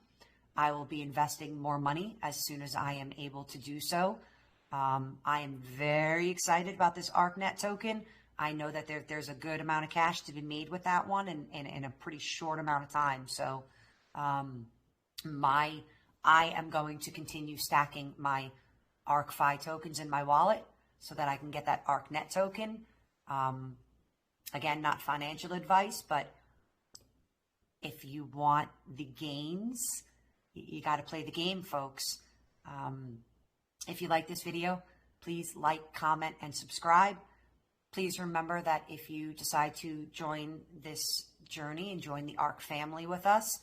I will be investing more money as soon as I am able to do so. I am very excited about this ArkNet token. I know that there's a good amount of cash to be made with that one in a pretty short amount of time. So I am going to continue stacking my ArkFi tokens in my wallet so that I can get that ArkNet token. Again, not financial advice, but if you want the gains, you got to play the game, folks. If you like this video, please like, comment, and subscribe. Please remember that if you decide to join this journey and join the ARK family with us,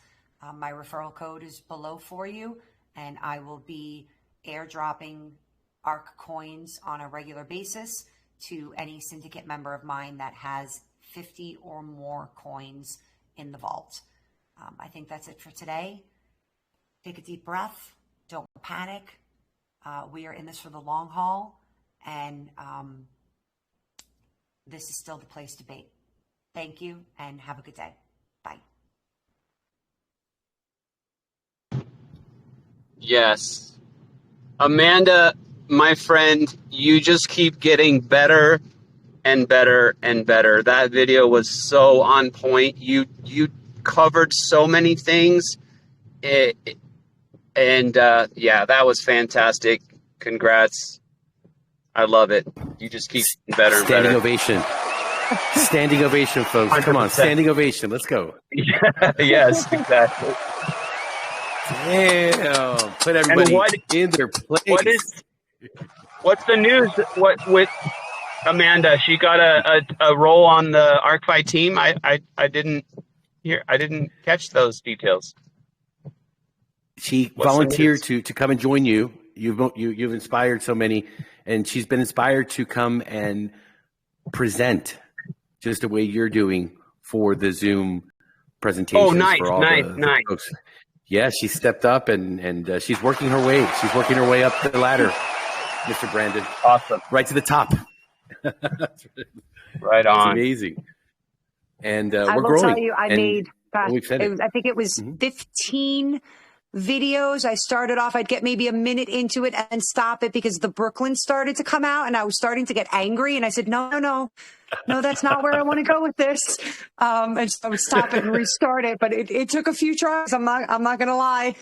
my referral code is below for you, and I will be airdropping ARK coins on a regular basis to any syndicate member of mine that has 50 or more coins in the vault. I think that's it for today. Take a deep breath. Don't panic. We are in this for the long haul, and this is still the place to be. Thank you, and have a good day. Bye. Yes. Amanda, my friend, you just keep getting better and better and better. That video was so on point. You covered so many things. Yeah, that was fantastic. Congrats. I love it. You just keep getting better and Standing better. ovation. Standing ovation, folks. Come on, 100%. standing ovation. Let's go. Yes, exactly. Damn. Put everybody in their place. What's the news? What with Amanda? She got a role on the ArkFi team. I didn't hear. I didn't catch those details. She volunteered to come and join you. You've inspired so many, and she's been inspired to come and present just the way you're doing for the Zoom presentations. Oh, nice, for all nice. the folks. Yeah, she stepped up and she's working her way. She's working her way up the ladder, Mr. Brandon. Awesome. Right to the top. Right on. It's amazing. And I we're will growing. tell you, I think it was 15 videos. I started off, I'd get maybe a minute into it and stop it because the Brooklyn started to come out and I was starting to get angry. And I said, no, that's not where I want to go with this. And so I would stop it and restart it. But it took a few tries. I'm not going to lie.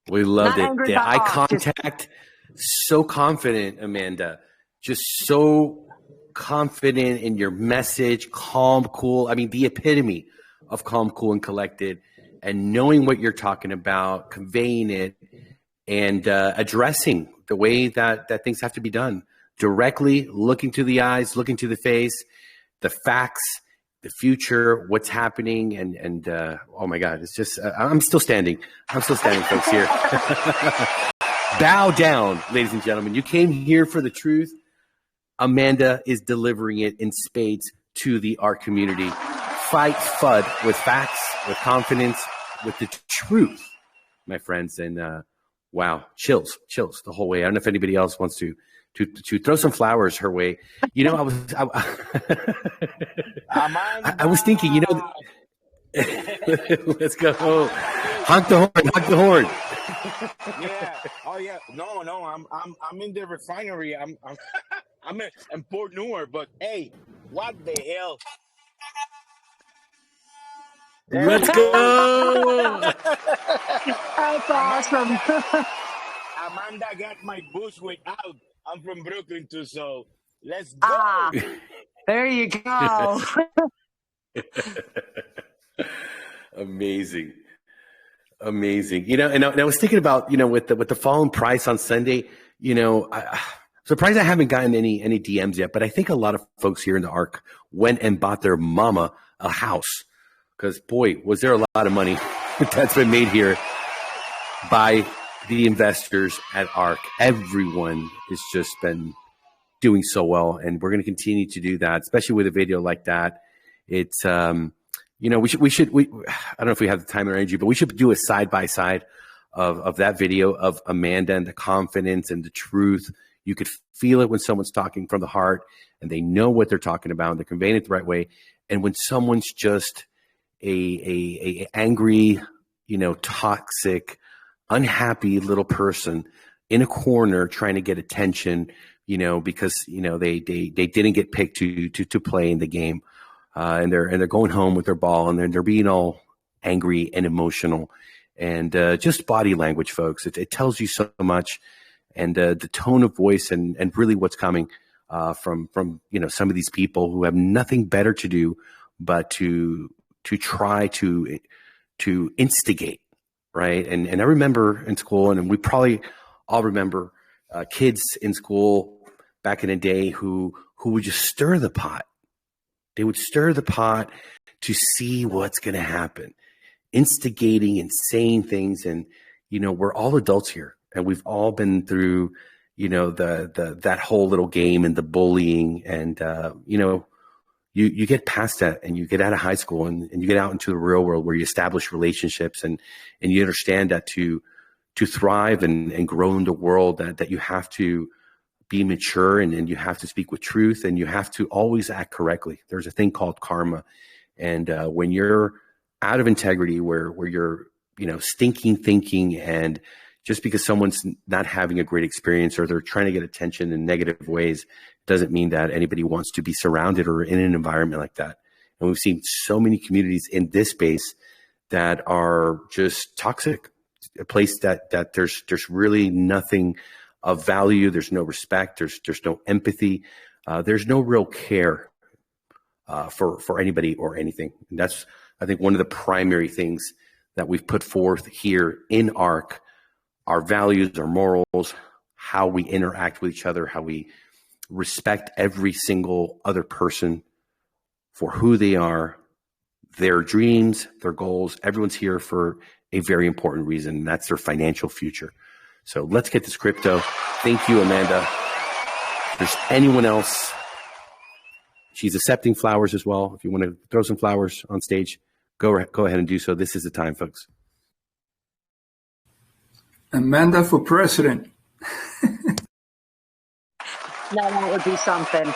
We loved Not it. angry, The but eye off. contact, so confident, Amanda. Just so confident in your message, calm, cool. I mean, the epitome of calm, cool, and collected, and knowing what you're talking about, conveying it, and addressing the way that things have to be done. Directly looking to the eyes, looking to the face, the facts, the future, what's happening, and oh my God, it's just, I'm still standing. I'm still standing, folks, here. Bow down, ladies and gentlemen. You came here for the truth. Amanda is delivering it in spades to the ARK community. Fight FUD with facts, with confidence, with the truth, my friends. And wow, chills the whole way. I don't know if anybody else wants to throw some flowers her way. You know, I was thinking, you know, let's go. Honk the horn. Yeah. Oh yeah. No. I'm in the refinery. I'm in Port Newark. But hey, what the hell? Let's go. That's awesome. Amanda got my bushwick out. I'm from Brooklyn too, so let's go. There you go. Amazing. You know, and I was thinking about, you know, with the falling price on Sunday, you know, surprised I haven't gotten any DMs yet, but I think a lot of folks here in the ARK went and bought their mama a house. Because, boy, was there a lot of money that's been made here by the investors at ARK. Everyone has just been doing so well, and we're going to continue to do that, especially with a video like that. It's, you know, we should, I don't know if we have the time or energy, but we should do a side-by-side of that video of Amanda and the confidence and the truth. You could feel it when someone's talking from the heart, and they know what they're talking about, and they're conveying it the right way. And when someone's just a angry, you know, toxic, unhappy little person in a corner trying to get attention, because they didn't get picked to play in the game, and they're going home with their ball, and they're being all angry and emotional, and just body language, folks. It tells you so much, and the tone of voice, and really what's coming from some of these people who have nothing better to do but to try to instigate, right? And I remember in school, and we probably all remember kids in school back in the day who would just stir the pot. They would stir the pot to see what's going to happen, instigating and saying things. And, we're all adults here, and we've all been through, that whole little game and the bullying. And, you get past that, and you get out of high school, and you get out into the real world where you establish relationships, and you understand that to thrive and grow in the world, that you have to be mature, and you have to speak with truth, and you have to always act correctly. There's a thing called karma. And when you're out of integrity, where you're, stinking thinking, and just because someone's not having a great experience or they're trying to get attention in negative ways, doesn't mean that anybody wants to be surrounded or in an environment like that. And we've seen so many communities in this space that are just toxic, a place that there's really nothing of value. There's no respect. There's no empathy. There's no real care for anybody or anything. And that's, I think, one of the primary things that we've put forth here in ARK, our values, our morals, how we interact with each other, how we respect every single other person for who they are, their dreams, their goals. Everyone's here for a very important reason, and that's their financial future. So let's get this crypto. Thank you, Amanda. If there's anyone else, she's accepting flowers as well. If you want to throw some flowers on stage, go ahead and do so. This is the time, folks. Amanda for president. Now that would be something.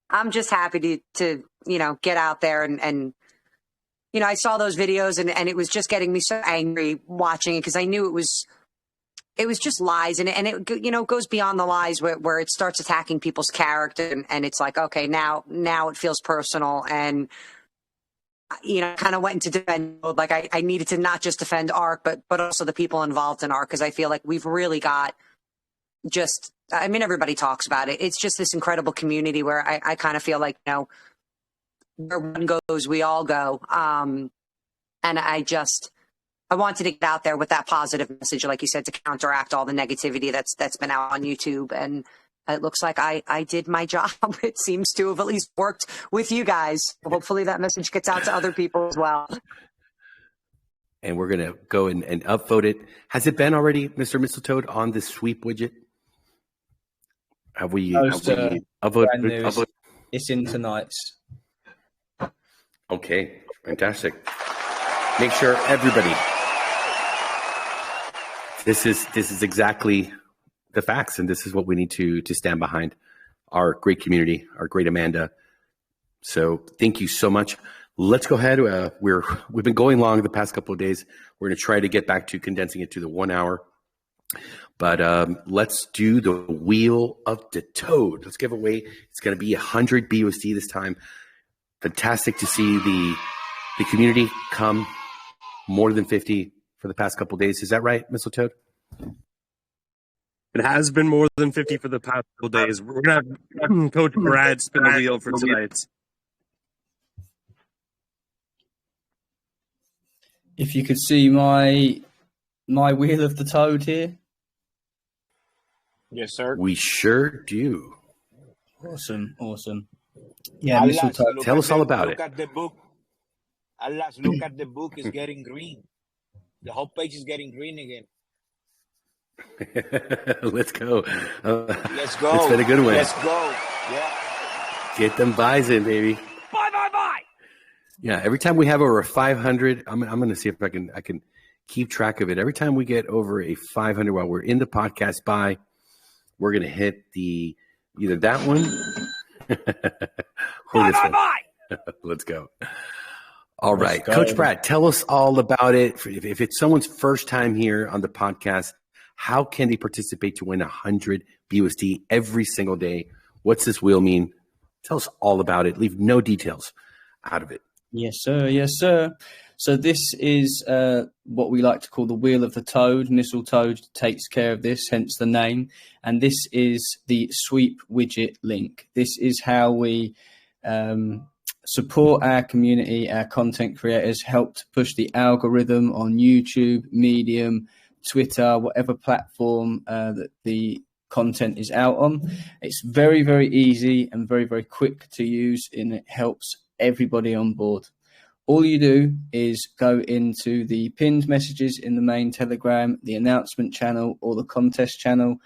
I'm just happy to get out there and I saw those videos and it was just getting me so angry watching it, because I knew it was just lies, and it goes beyond the lies where it starts attacking people's character, and it's like, okay, now it feels personal, and kind of went into defend mode. Like I needed to not just defend ARK, but also the people involved in ARK, because I feel like we've really got everybody talks about it. It's just this incredible community where I kind of feel like, where one goes, we all go. And I wanted to get out there with that positive message, like you said, to counteract all the negativity that's been out on YouTube. And it looks like I did my job. It seems to have at least worked with you guys. Hopefully that message gets out to other people as well. And we're going to go and upvote it. Has it been already, Mr. Mistletoe, on this sweep widget? Have we upvoted? It's in tonight's. Okay, fantastic. Make sure everybody, this is exactly the facts, and this is what we need to stand behind. Our great community, our great Amanda. So thank you so much. Let's go ahead. We've been going long the past couple of days. We're going to try to get back to condensing it to the 1 hour. But let's do the Wheel of the Toad. Let's give away. It's going to be 100 BUSD this time. Fantastic to see the community come more than 50 for the past couple of days. Is that right, Mistletoe? It has been more than 50 for the past couple of days. We're going to have Coach Brad spin the wheel for tonight. If you could see my Wheel of the Toad here. Yes, sir. We sure do. Awesome. Yeah, Mistletoe. Tell us all about it. Look at the book. Alas, look at the book. It's getting green. The whole page is getting green again. Let's go. Let's go. It's been a good one. Let's go. Yeah. Get them buys in, baby. Bye. Yeah, every time we have over 500, I'm going to see if I can keep track of it. Every time we get over a 500 while we're in the podcast buy, we're going to hit either that one or this one. Let's go. All right. Coach Brad, tell us all about it. If it's someone's first time here on the podcast, how can they participate to win 100 BUSD every single day? What's this wheel mean? Tell us all about it. Leave no details out of it. Yes, sir. Yes, sir. So this is what we like to call the Wheel of the Toad. Mistletoe takes care of this, hence the name. And this is the sweep widget link. This is how we support our community, our content creators, help to push the algorithm on YouTube, Medium, Twitter, whatever platform that the content is out on. It's very, very easy and very, very quick to use, and it helps everybody on board. All you do is go into the pinned messages in the main Telegram, the announcement channel or the contest channel,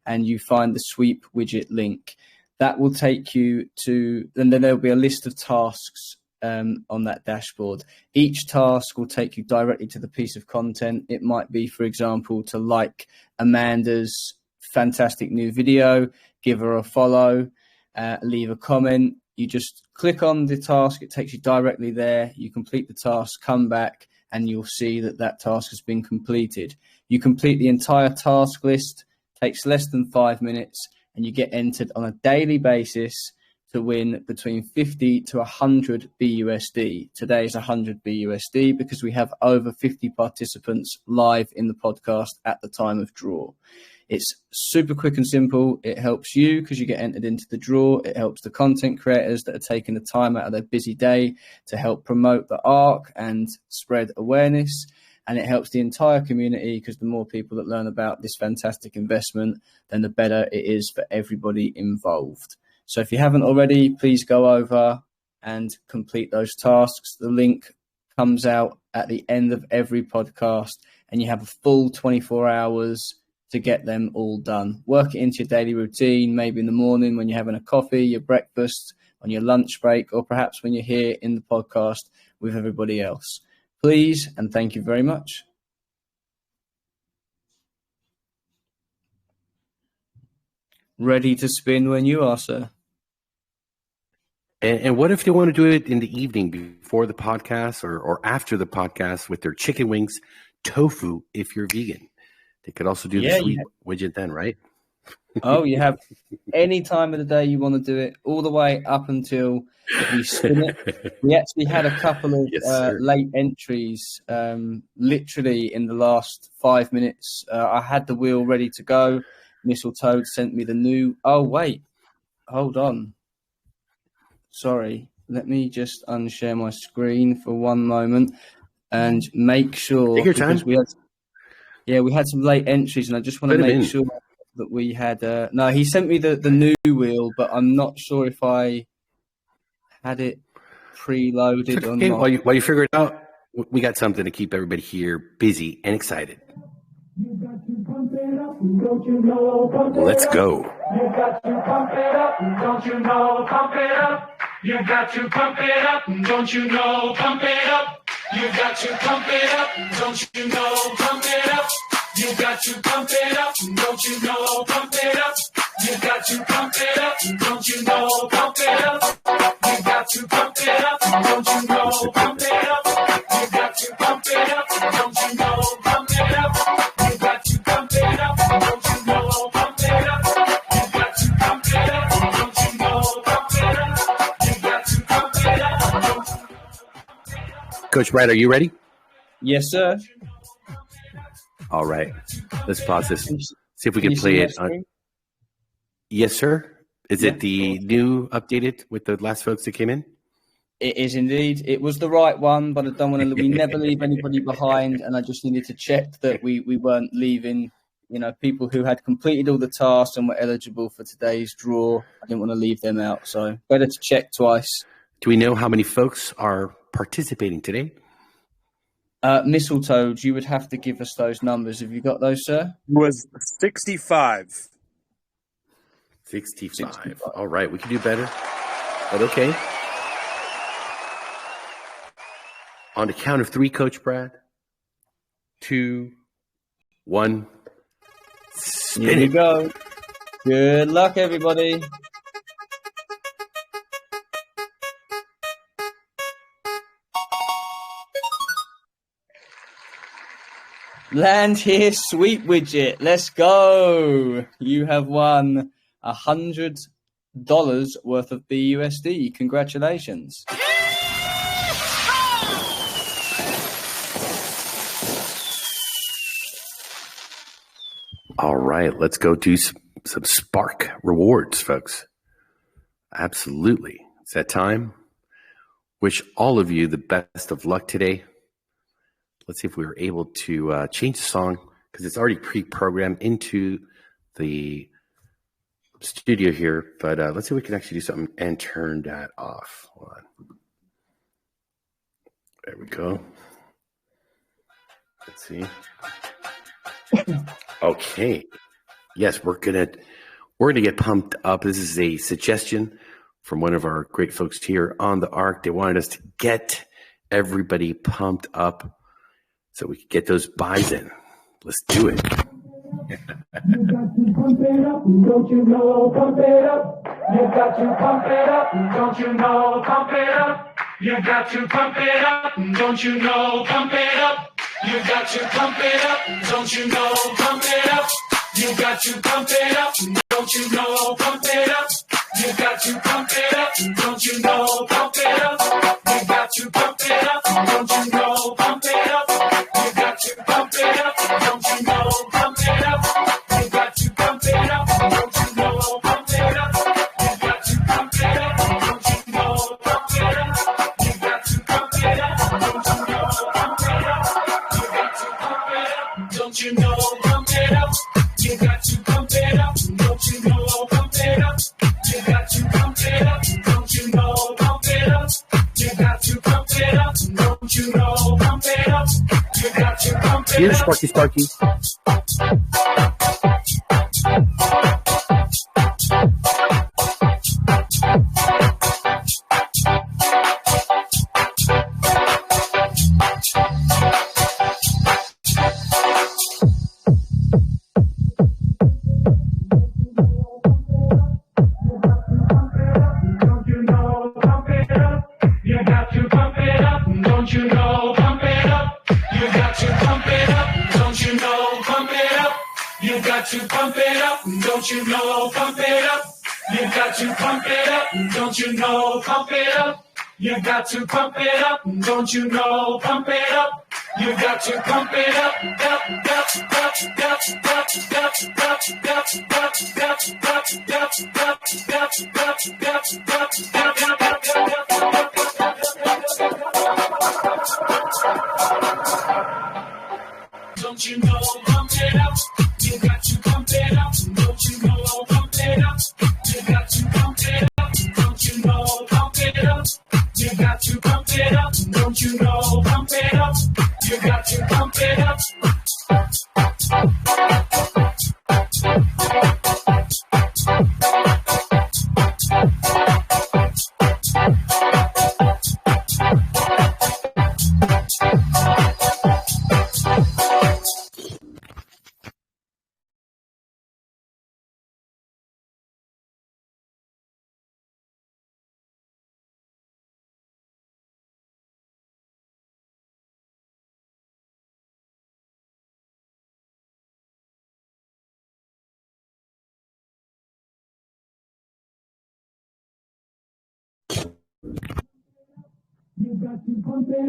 and you find the sweep widget link. That will take you to, and then there'll be a list of tasks on that dashboard. Each task will take you directly to the piece of content. It might be, for example, to like Amanda's fantastic new video, give her a follow, leave a comment. You just click on the task. It takes you directly there. You complete the task, come back, and you'll see that that task has been completed. You complete the entire task list, takes less than 5 minutes, and you get entered on a daily basis to win between 50 to 100 BUSD. Today is 100 BUSD because we have over 50 participants live in the podcast at the time of draw. It's super quick and simple. It helps you because you get entered into the draw. It helps the content creators that are taking the time out of their busy day to help promote the ARK and spread awareness. And it helps the entire community because the more people that learn about this fantastic investment, then the better it is for everybody involved. So if you haven't already, please go over and complete those tasks. The link comes out at the end of every podcast, and you have a full 24 hours to get them all done. Work it into your daily routine, maybe in the morning when you're having a coffee, your breakfast, on your lunch break, or perhaps when you're here in the podcast with everybody else. Please, and thank you very much. Ready to spin when you are, sir. And what if they want to do it in the evening before the podcast or after the podcast with their chicken wings, tofu, if you're vegan? They could also do the sweep widget then, right? Oh, you have any time of the day you want to do it, all the way up until we spin it. We actually had a couple of late entries, literally in the last 5 minutes. I had the wheel ready to go. Mistletoe sent me the new. Oh, wait, hold on. Sorry, let me just unshare my screen for one moment and make sure. Take your time. We had some late entries, and I just want to make sure that we had. No, he sent me the new wheel, but I'm not sure if I had it preloaded or not. While you figure it out, we got something to keep everybody here busy and excited. Let's go. You got to pump it up, don't you know? Pump it up. You got to pump it up, don't you know? Pump it up. You got to pump it up, don't you know? Pump it up. You got to pump it up, don't you know? Pump it up. You got to pump it up, don't you know? Pump it up. You got to pump it up, don't you know? Pump it up. You got to pump it up, don't you know? Pump it up. You got to pump it up, don't you know? Pump it up. You got to pump it up, don't you know? Pump it up. You got to pump it up, don't you know? Coach Brad, are you ready? Yes, sir. All right. Let's pause this. See if we can play it. Yes, sir. Is it the new updated with the last folks that came in? It is indeed. It was the right one, but I don't want to. We never leave anybody behind, and I just needed to check that we weren't leaving, people who had completed all the tasks and were eligible for today's draw. I didn't want to leave them out, so better to check twice. Do we know how many folks are participating today? Mistletoe, you would have to give us those numbers. Have you got those, sir? It was 65. 65. All right, we can do better, but okay. On the count of 3, Coach Brad. 2, 1. Spin Here we go. Good luck, everybody. Land here, sweet widget. Let's go. You have won $100 worth of BUSD. Congratulations. All right, let's go do some Spark rewards, folks. Absolutely. It's that time. Wish all of you the best of luck today. Let's see if we were able to change the song because it's already pre-programmed into the studio here. But let's see if we can actually do something and turn that off. Hold on. There we go. Let's see. Okay. Yes, we're gonna get pumped up. This is a suggestion from one of our great folks here on the ARK. They wanted us to get everybody pumped up so we could get those buys in. Let's do it. You got to pump it up, don't you know? Pump it up. You got to pump it up, don't you know? Pump it up. You got to pump it up, don't you know? Pump it up. You got to pump it up, don't you know? Pump it up. You got to pump it up, don't you know? Pump it up. You got to pump it up, don't you know? Pump it up. You got to pump it up, don't you know? Pump it up. You got to pump it up, don't you know? Pump it up. You got to pump it up, don't you know? Pump it up. You got to pump it up, don't you know? Pump it up. You got to pump it up, don't you know? Pump it up. You got to pump it up, don't you know? Pump it up. You got to pump it up, don't you know? Pump it up. You got to pump it up, don't you know? Pump it up. You got to pump it up, don't you know? Pump it up. You got to pump it up. Here's Sparky. To pump it up, don't you know? Pump it up. You got to pump it up, don't you know? Pump it up. You got to pump it up, don't you know? Pump it up. You got to pump it up, Don't you know? Pump it up. You got to pump it up, don't you know? Pump it up. You got to pump it up, don't you know? Pump it up. You got to pump it up, don't you know? Pump it up. You got to pump it up. You got to pump it up, don't you know? Pump it up. You got to pump it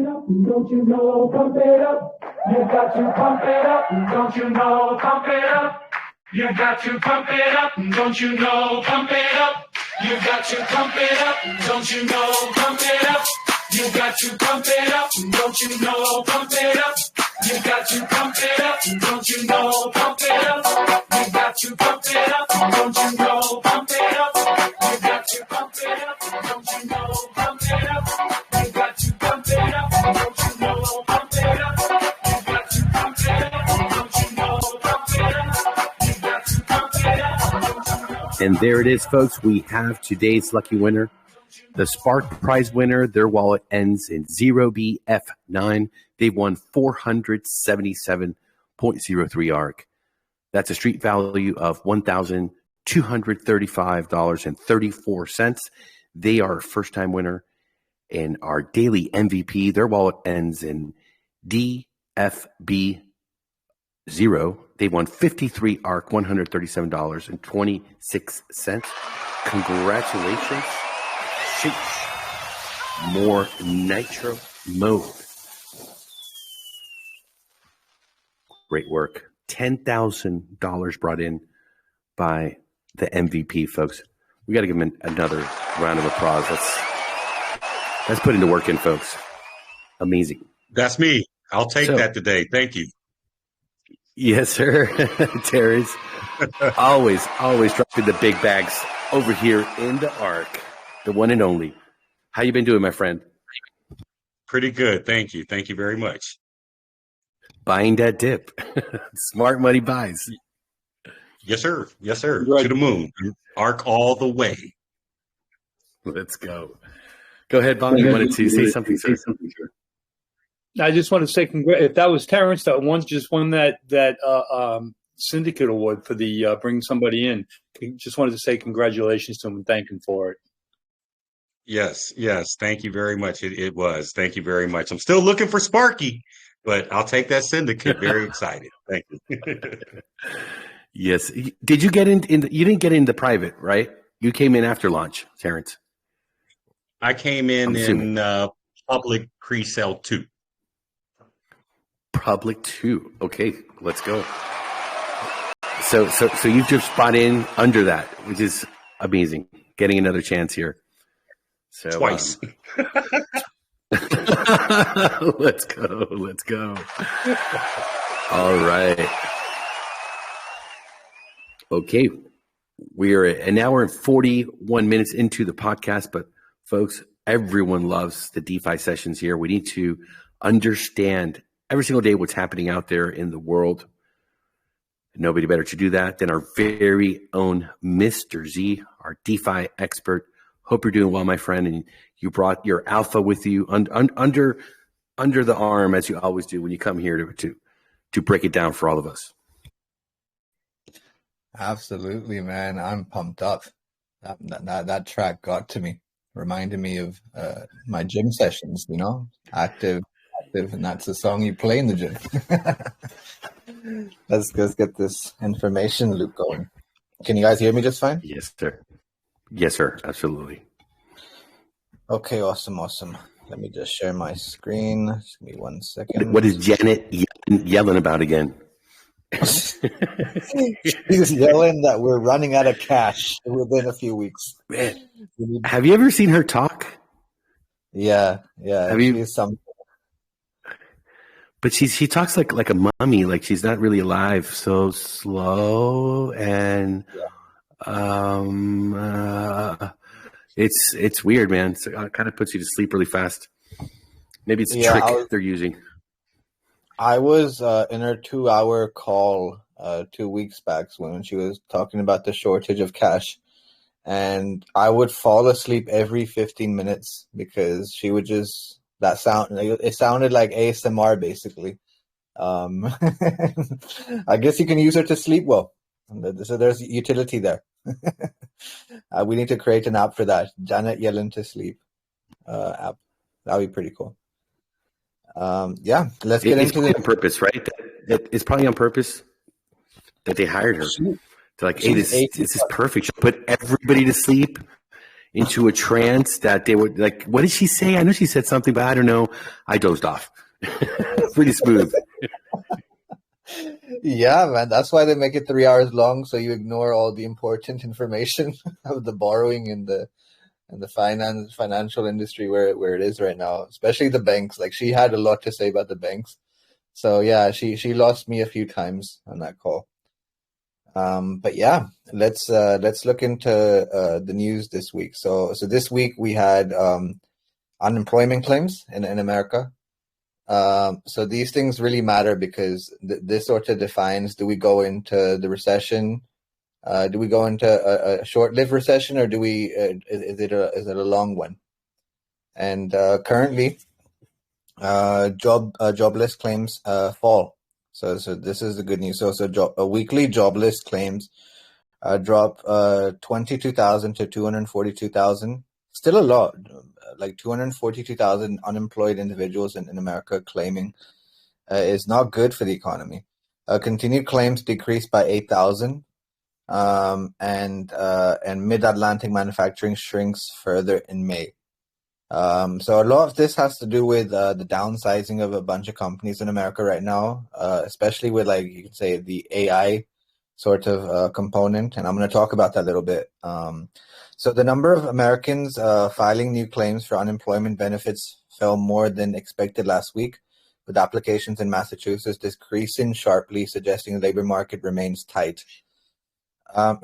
up, don't you know? Pump it up. You got to pump it up, don't you know? Pump it up. You got to pump it up, don't you know? Pump it up. You got to pump it up, don't you know? Pump it up. You got to pump it up, don't you know? Pump it up. You got to pump it up, don't you know? Pump it up. You got to pump it up, don't you know? Pump it up. You got to pump it up, don't you know? Pump it up. You got to pump it up, don't you know? Pump it up. You got to pump it up, don't you know? And there it is, folks. We have today's lucky winner. The Spark prize winner, their wallet ends in 0BF9. They've won 477.03 ARK. That's a street value of $1,235.34. They are a first-time winner. And our daily MVP, their wallet ends in DFB11. They won 53 ARK, $137.26. Congratulations. Sheesh. More nitro mode. Great work. $10,000 brought in by the MVP, folks. We got to give him another round of applause. Let's put into work in, folks. Amazing. That's me. I'll take that today. Thank you. Yes, sir. Terrence. always dropping the big bags over here in the ARK, the one and only. How you been doing, my friend? Pretty good. Thank you. Thank you very much. Buying that dip. Smart money buys. Yes, sir. Yes, sir. To the moon. ARK all the way. Let's go. Go ahead, Bob. You wanted to say something, sir? I just want to say, if that was Terrence that won that syndicate award for the bring somebody in, just wanted to say congratulations to him and thank him for it. Yes. Thank you very much. It was. Thank you very much. I'm still looking for Sparky, but I'll take that syndicate. Very excited. Thank you. Yes. Did you get in? You didn't get in the private, right? You came in after launch, Terrence. I came in public pre-sale 2. Public 2. Okay, let's go. So you've just bought in under that, which is amazing. Getting another chance here. So twice. Let's go. All right. Okay. We're an hour and 41 minutes into the podcast, but folks, everyone loves the DeFi sessions here. We need to understand every single day what's happening out there in the world. Nobody better to do that than our very own Mr. Z, our DeFi expert. Hope you're doing well, my friend, and you brought your alpha with you under the arm, as you always do when you come here to break it down for all of us. Absolutely, man. I'm pumped up. That track got to me, reminded me of my gym sessions, active, and that's the song you play in the gym. Let's get this information loop going. Can you guys hear me just fine? Yes, sir. Yes, sir. Absolutely. Okay, awesome. Let me just share my screen. Just give me 1 second. What is Janet yelling about again? She's yelling that we're running out of cash within a few weeks. Man, have you ever seen her talk? Yeah. Have you? But she talks like a mummy, like she's not really alive. So slow and it's weird, man. It kind of puts you to sleep really fast. Maybe it's a trick they're using. I was in her 2-hour call 2 weeks back when she was talking about the shortage of cash, and I would fall asleep every 15 minutes because she would just it sounded like ASMR basically. I guess you can use her to sleep well. So there's utility there. We need to create an app for that. Janet Yellen to sleep app. That'd be pretty cool. Let's get into it. On purpose, right? It's probably on purpose that they hired her. They're like, hey, this is perfect. She'll put everybody to sleep into a trance that they would like. What did she say? I know she said something, but I don't know. I dozed off. Pretty smooth. Yeah, man. That's why they make it 3 hours long, so you ignore all the important information of the borrowing and the financial industry where it is right now, especially the banks. Like, she had a lot to say about the banks. So yeah, she lost me a few times on that call. But yeah, let's look into the news this week. So this week we had unemployment claims in America. So these things really matter because this sort of defines, do we go into the recession? Do we go into a short-lived recession, or do we? Is it a long one? And currently, jobless claims fall. So this is the good news. So weekly jobless claims drop 22,000 to 242,000. Still a lot, like 242,000 unemployed individuals in America claiming is not good for the economy. Continued claims decreased by 8,000, and Mid-Atlantic manufacturing shrinks further in May. So a lot of this has to do with the downsizing of a bunch of companies in America right now, especially with, like, you could say, the AI sort of component, and I'm going to talk about that a little bit. So the number of Americans filing new claims for unemployment benefits fell more than expected last week, with applications in Massachusetts decreasing sharply, suggesting the labor market remains tight.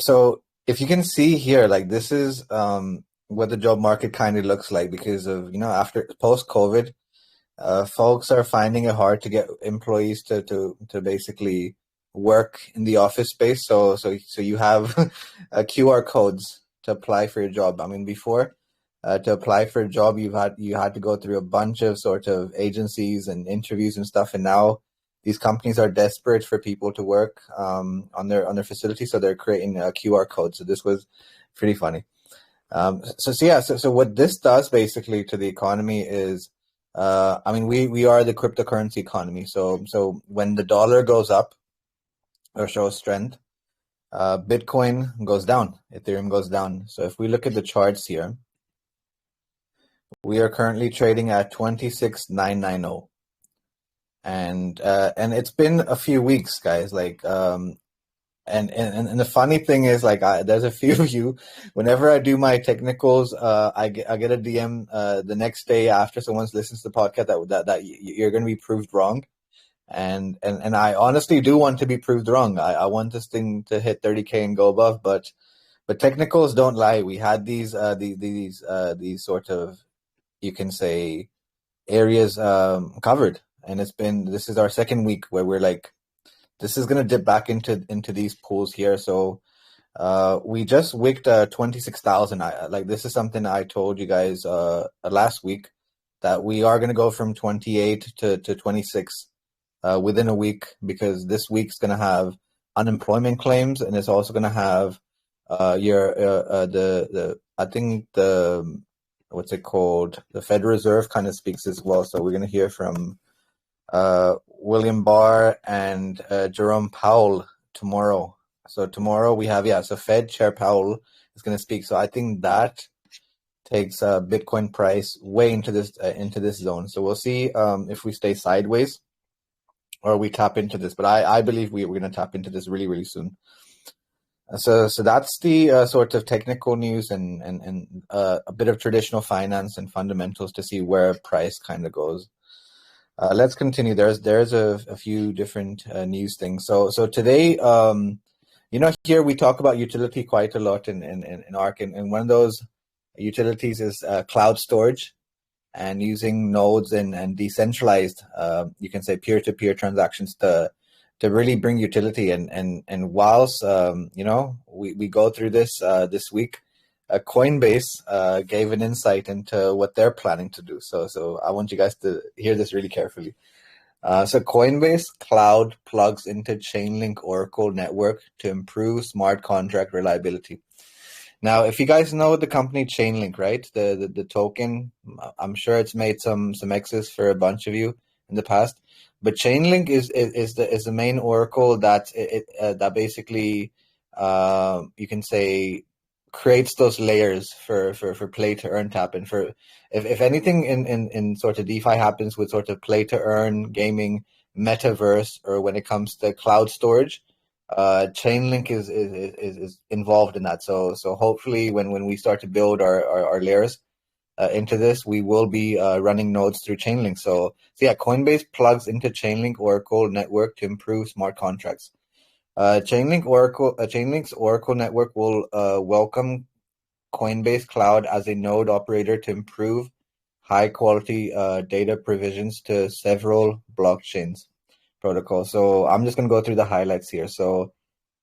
So if you can see here, like, this is what the job market kind of looks like, because of, after post-COVID, folks are finding it hard to get employees to basically work in the office space. So you have QR codes to apply for your job. I mean, before, to apply for a job, you had to go through a bunch of sort of agencies and interviews and stuff, and now these companies are desperate for people to work on their facility, so they're creating a QR code. So this was pretty funny. So what this does basically to the economy is, we are the cryptocurrency economy. So when the dollar goes up or shows strength, Bitcoin goes down, Ethereum goes down. So if we look at the charts here, we are currently trading at 26,990. And it's been a few weeks, guys. Like, and the funny thing is, like, there's a few of you. Whenever I do my technicals, I get a DM the next day after someone listens to the podcast that you're going to be proved wrong, and I honestly do want to be proved wrong. I want this thing to hit 30K and go above, but technicals don't lie. We had these sort of, you can say, areas covered. And this is our second week where we're like, this is going to dip back into these pools here. So we just wicked 26,000. This is something I told you guys last week, that we are going to go from 28 to 26 within a week, because this week's going to have unemployment claims, and it's also going to have what's it called? The Federal Reserve kind of speaks as well. So we're going to hear from William Barr and Jerome Powell tomorrow. So tomorrow we have, so Fed Chair Powell is going to speak. So I think that takes Bitcoin price way into this zone. So we'll see if we stay sideways or we tap into this. But I believe we're going to tap into this really, really soon. So that's the sort of technical news and a bit of traditional finance and fundamentals to see where price kind of goes. Let's continue. There's a few different news things. So today, here we talk about utility quite a lot in ARK, and one of those utilities is cloud storage, and using nodes and decentralized, you can say, peer-to-peer transactions to really bring utility. And whilst we go through this week, Coinbase gave an insight into what they're planning to do. So I want you guys to hear this really carefully. So Coinbase Cloud plugs into Chainlink Oracle network to improve smart contract reliability. Now, if you guys know the company Chainlink, right? The token, I'm sure it's made some X's for a bunch of you in the past. But Chainlink is the main oracle that basically you can say creates those layers for play to earn tap. And for if anything in sort of DeFi happens with sort of play to earn gaming, metaverse, or when it comes to cloud storage, Chainlink is involved in that. So hopefully when we start to build our layers into this, we will be running nodes through Chainlink. So Coinbase plugs into Chainlink Oracle network to improve smart contracts. Chainlink's Oracle network will welcome Coinbase Cloud as a node operator to improve high quality data provisions to several blockchains protocols. So I'm just going to go through the highlights here. So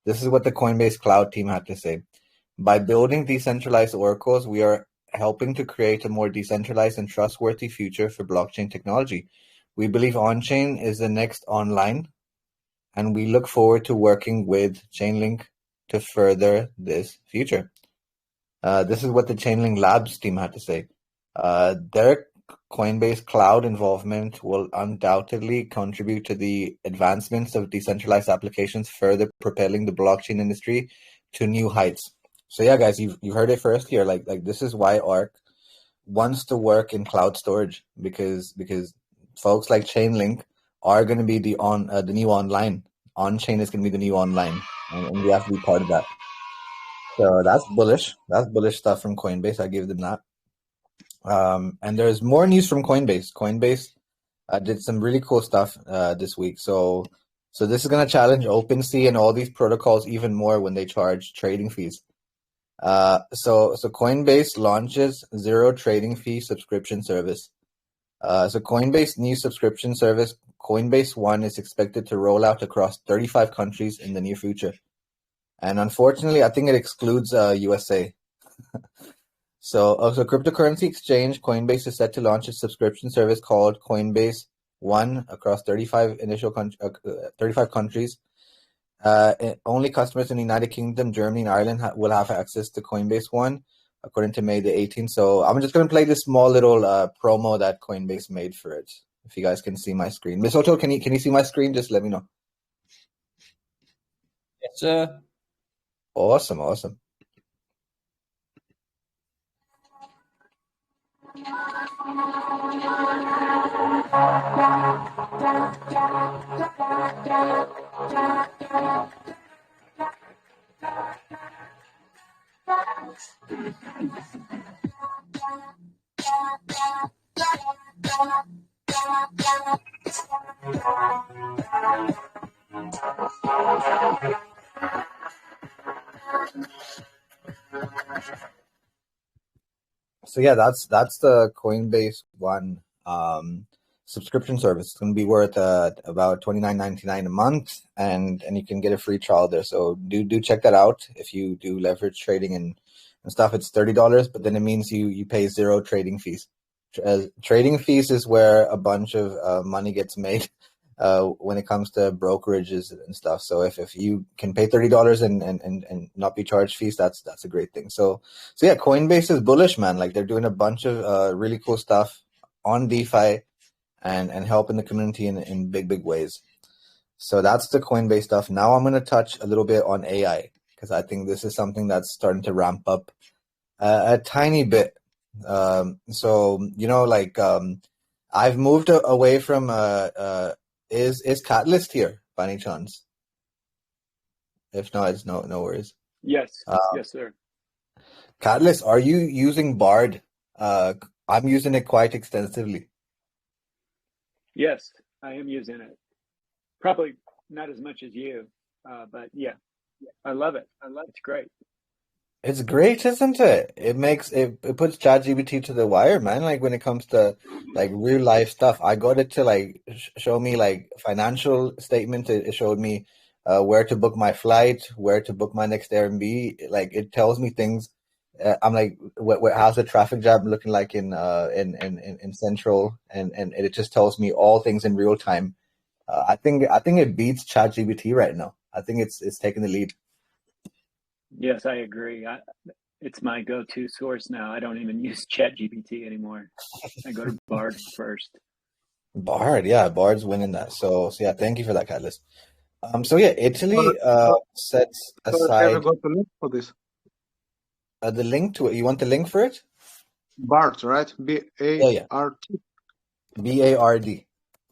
this is what the Coinbase Cloud team had to say. By building decentralized oracles, we are helping to create a more decentralized and trustworthy future for blockchain technology. We believe on-chain is the next online, and we look forward to working with Chainlink to further this future. This is what the Chainlink Labs team had to say. They're Coinbase cloud involvement will undoubtedly contribute to the advancements of decentralized applications, further propelling the blockchain industry to new heights. So yeah, guys, you've heard it first here. Like this is why ARK wants to work in cloud storage, because folks like Chainlink are going to be the new online. On-chain is going to be the new online, and we have to be part of that. So that's bullish. That's bullish stuff from Coinbase. I give them that. And there's more news from Coinbase. Coinbase did some really cool stuff this week. So this is going to challenge OpenSea and all these protocols even more when they charge trading fees. So Coinbase launches zero trading fee subscription service. So Coinbase new subscription service, Coinbase One, is expected to roll out across 35 countries in the near future. And unfortunately, I think it excludes USA. So cryptocurrency exchange Coinbase is set to launch a subscription service called Coinbase One across 35 countries. Only customers in the United Kingdom, Germany, and Ireland will have access to Coinbase One, according to May the 18th. So I'm just going to play this small little promo that Coinbase made for it. If you guys can see my screen. Ms. Otto, can you see my screen? Just let me know. Yes, sir. Awesome. So yeah, that's the Coinbase One subscription service. It's going to be worth about $29.99 a month, and you can get a free trial there. So do check that out if you do leverage trading and stuff. It's $30, but then it means you pay zero trading fees. Trading fees is where a bunch of money gets made when it comes to brokerages and stuff. So if you can pay $30 and not be charged fees, that's a great thing. So yeah, Coinbase is bullish, man. Like, they're doing a bunch of really cool stuff on DeFi and helping the community in big ways. So that's the Coinbase stuff. Now I'm going to touch a little bit on AI, because I think this is something that's starting to ramp up a tiny bit. I've moved away from is Catalyst here by any chance? If not, it's no worries. Yes, yes, sir. Catalyst, are you using Bard? I'm using it quite extensively. Yes, I am using it. Probably not as much as you, but yeah, I love it. It's great. It's great, isn't it? It puts ChatGPT to the wire, man. Like, when it comes to like real life stuff, I got it to like show me like financial statements. It showed me where to book my flight, where to book my next Airbnb. Like, it tells me things. I'm like, how's the traffic jam looking like in Central, and it just tells me all things in real time. I think it beats ChatGPT right now. I think it's taking the lead. Yes, I agree. It's my go-to source now. I don't even use ChatGPT anymore. I go to Bard first. Bard, yeah, Bard's winning that. So yeah, thank you for that, Catalyst. So yeah, Italy sets aside. Have got the link for this? The link to it. You want the link for it? Bard, right? B-A-R-T. B-A-R-D.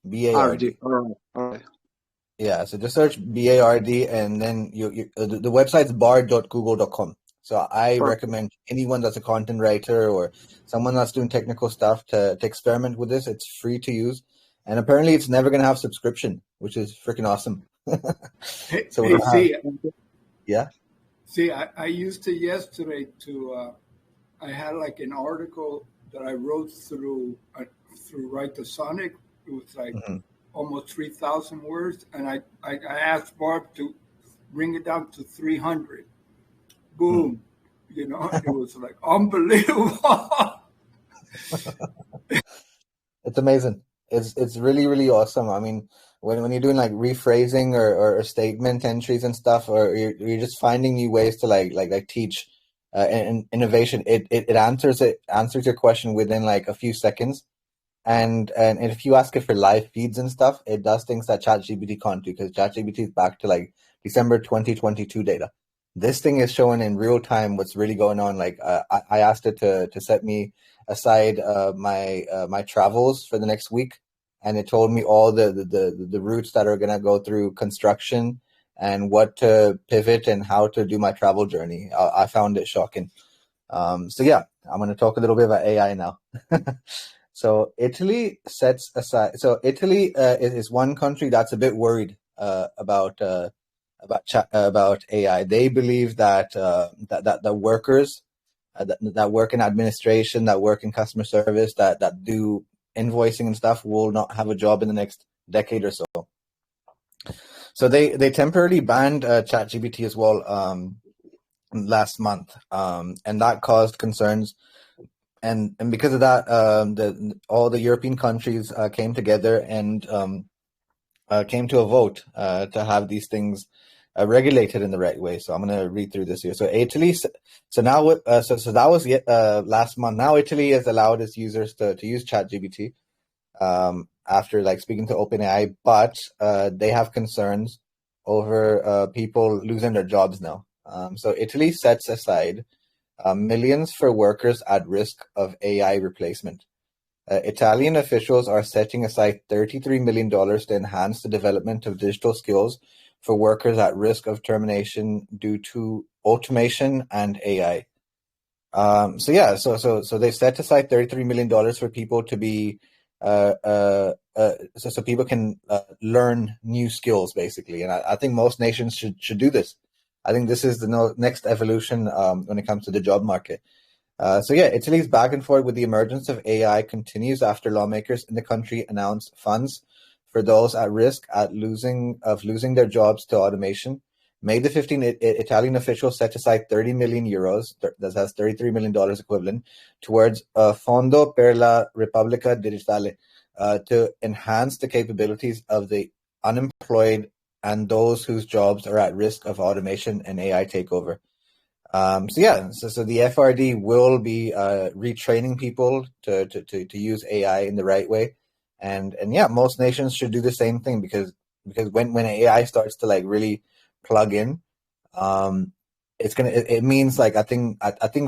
B-A-R-D. All right. Yeah, so just search BARD, and then the website's bard.google.com. So I recommend anyone that's a content writer or someone that's doing technical stuff to experiment with this. It's free to use, and apparently it's never going to have subscription, which is freaking awesome. Yeah. See, I used it yesterday I had like an article that I wrote through Write the Sonic. It was like almost 3,000 words, and I asked Barb to bring it down to 300. Boom. It was like unbelievable. It's amazing. It's really, really awesome. I mean, when you're doing like rephrasing or statement entries and stuff, or you're just finding new ways to like teach innovation, it answers your question within like a few seconds. and if you ask it for live feeds and stuff, it does things that ChatGPT can't do, because ChatGPT is back to like December 2022 data. This thing is showing in real time what's really going on. Like I asked it to set me aside my travels for the next week, and it told me all the routes that are gonna go through construction and what to pivot and how to do my travel journey. I found it shocking. So yeah, I'm gonna talk a little bit about AI now. So Italy sets aside. So Italy is one country that's a bit worried about AI. They believe that that the workers that work in administration, that work in customer service, that do invoicing and stuff will not have a job in the next decade or so. So they temporarily banned ChatGPT as well last month, and that caused concerns. And because of that, all the European countries came together and came to a vote to have these things regulated in the right way. So I'm going to read through this here. So Italy, so now, so that was last month. Now Italy has allowed its users to use ChatGPT after like speaking to OpenAI, but they have concerns over people losing their jobs now. So Italy sets aside millions for workers at risk of AI replacement. Italian officials are setting aside $33 million to enhance the development of digital skills for workers at risk of termination due to automation and AI. So they set aside $33 million for people to be so people can learn new skills, basically. And I think most nations should do this. I think this is the next evolution when it comes to the job market. Italy's back and forth with the emergence of AI continues after lawmakers in the country announced funds for those at risk of losing their jobs to automation. May the 15th, Italian officials set aside 30 million euros, that's $33 million equivalent, towards Fondo per la Repubblica Digitale to enhance the capabilities of the unemployed and those whose jobs are at risk of automation and AI takeover. So the FRD will be retraining people to use AI in the right way, and most nations should do the same thing, because when AI starts to like really plug in, it means like I think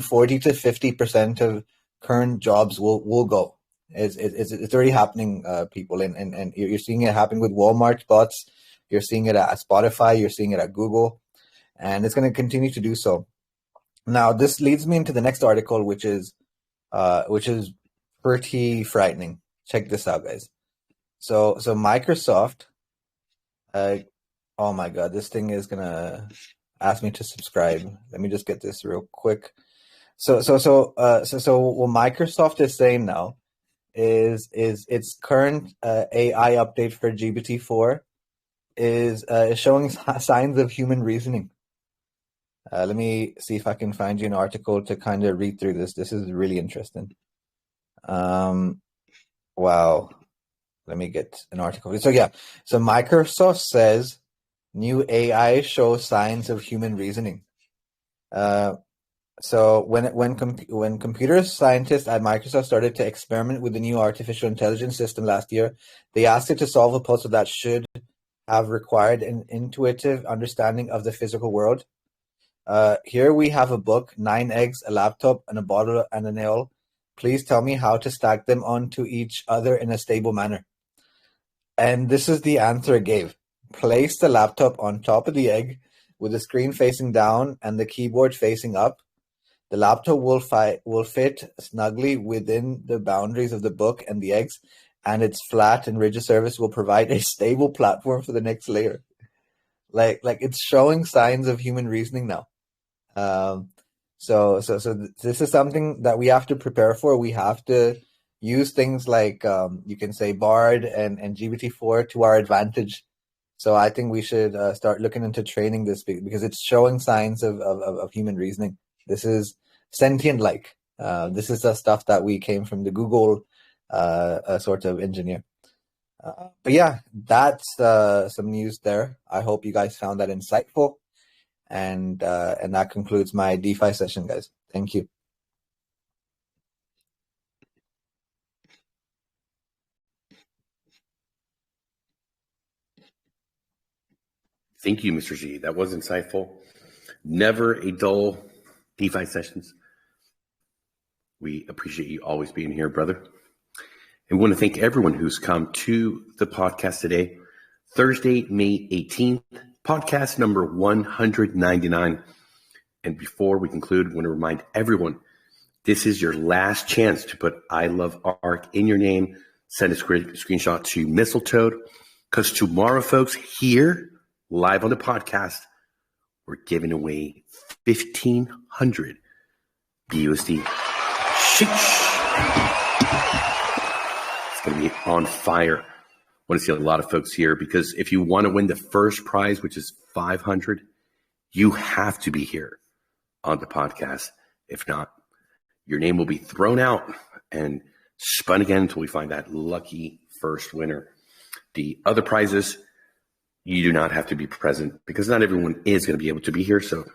40 to 50% of current jobs will go. It's already happening, people, and you're seeing it happen with Walmart bots. You're seeing it at Spotify. You're seeing it at Google, and it's going to continue to do so. Now, this leads me into the next article, which is pretty frightening. Check this out, guys. So Microsoft. Oh my God, this thing is gonna ask me to subscribe. Let me just get this real quick. So what Microsoft is saying now is its current AI update for GPT-4 is showing signs of human reasoning. Let me see if I can find you an article to kind of read through this. This is really interesting. Wow. Let me get an article. So Microsoft says new AI shows signs of human reasoning. So when computer scientists at Microsoft started to experiment with the new artificial intelligence system last year, they asked it to solve a puzzle that should have required an intuitive understanding of the physical world. Here we have a book, 9 eggs, a laptop, and a bottle and a nail. Please tell me how to stack them onto each other in a stable manner. And this is the answer it gave. Place the laptop on top of the egg with the screen facing down and the keyboard facing up. The laptop will fit snugly within the boundaries of the book and the eggs, and its flat and rigid surface will provide a stable platform for the next layer. Like it's showing signs of human reasoning now. So this is something that we have to prepare for. We have to use things like you can say Bard and GPT-4 to our advantage. So I think we should start looking into training this, because it's showing signs of human reasoning. This is sentient-like. This is the stuff that we came from the Google sort of engineer. But yeah, that's some news there. I hope you guys found that insightful. And that concludes my DeFi session, guys. Thank you. Thank you, Mr. Z. That was insightful. Never a dull DeFi sessions. We appreciate you always being here, brother. And we want to thank everyone who's come to the podcast today. Thursday, May 18th, podcast number 199. And before we conclude, I want to remind everyone, this is your last chance to put I Love ARK in your name. Send a screenshot to Mistletoe, because tomorrow, folks, here, live on the podcast, we're giving away 1,500 BUSD. Sheesh. It's going to be on fire. I want to see a lot of folks here, because if you want to win the first prize, which is 500, you have to be here on the podcast. If not, your name will be thrown out and spun again until we find that lucky first winner. The other prizes, you do not have to be present, because not everyone is going to be able to be here. So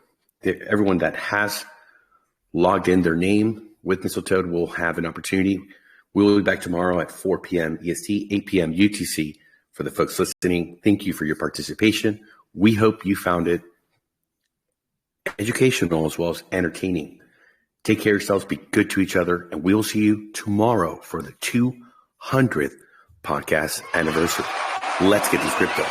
everyone that has logged in their name with Mistletoe will have an opportunity. We will be back tomorrow at 4 p.m. EST, 8 p.m. UTC. For the folks listening, thank you for your participation. We hope you found it educational as well as entertaining. Take care of yourselves, be good to each other, and we'll see you tomorrow for the 200th podcast anniversary. Let's get this crypto.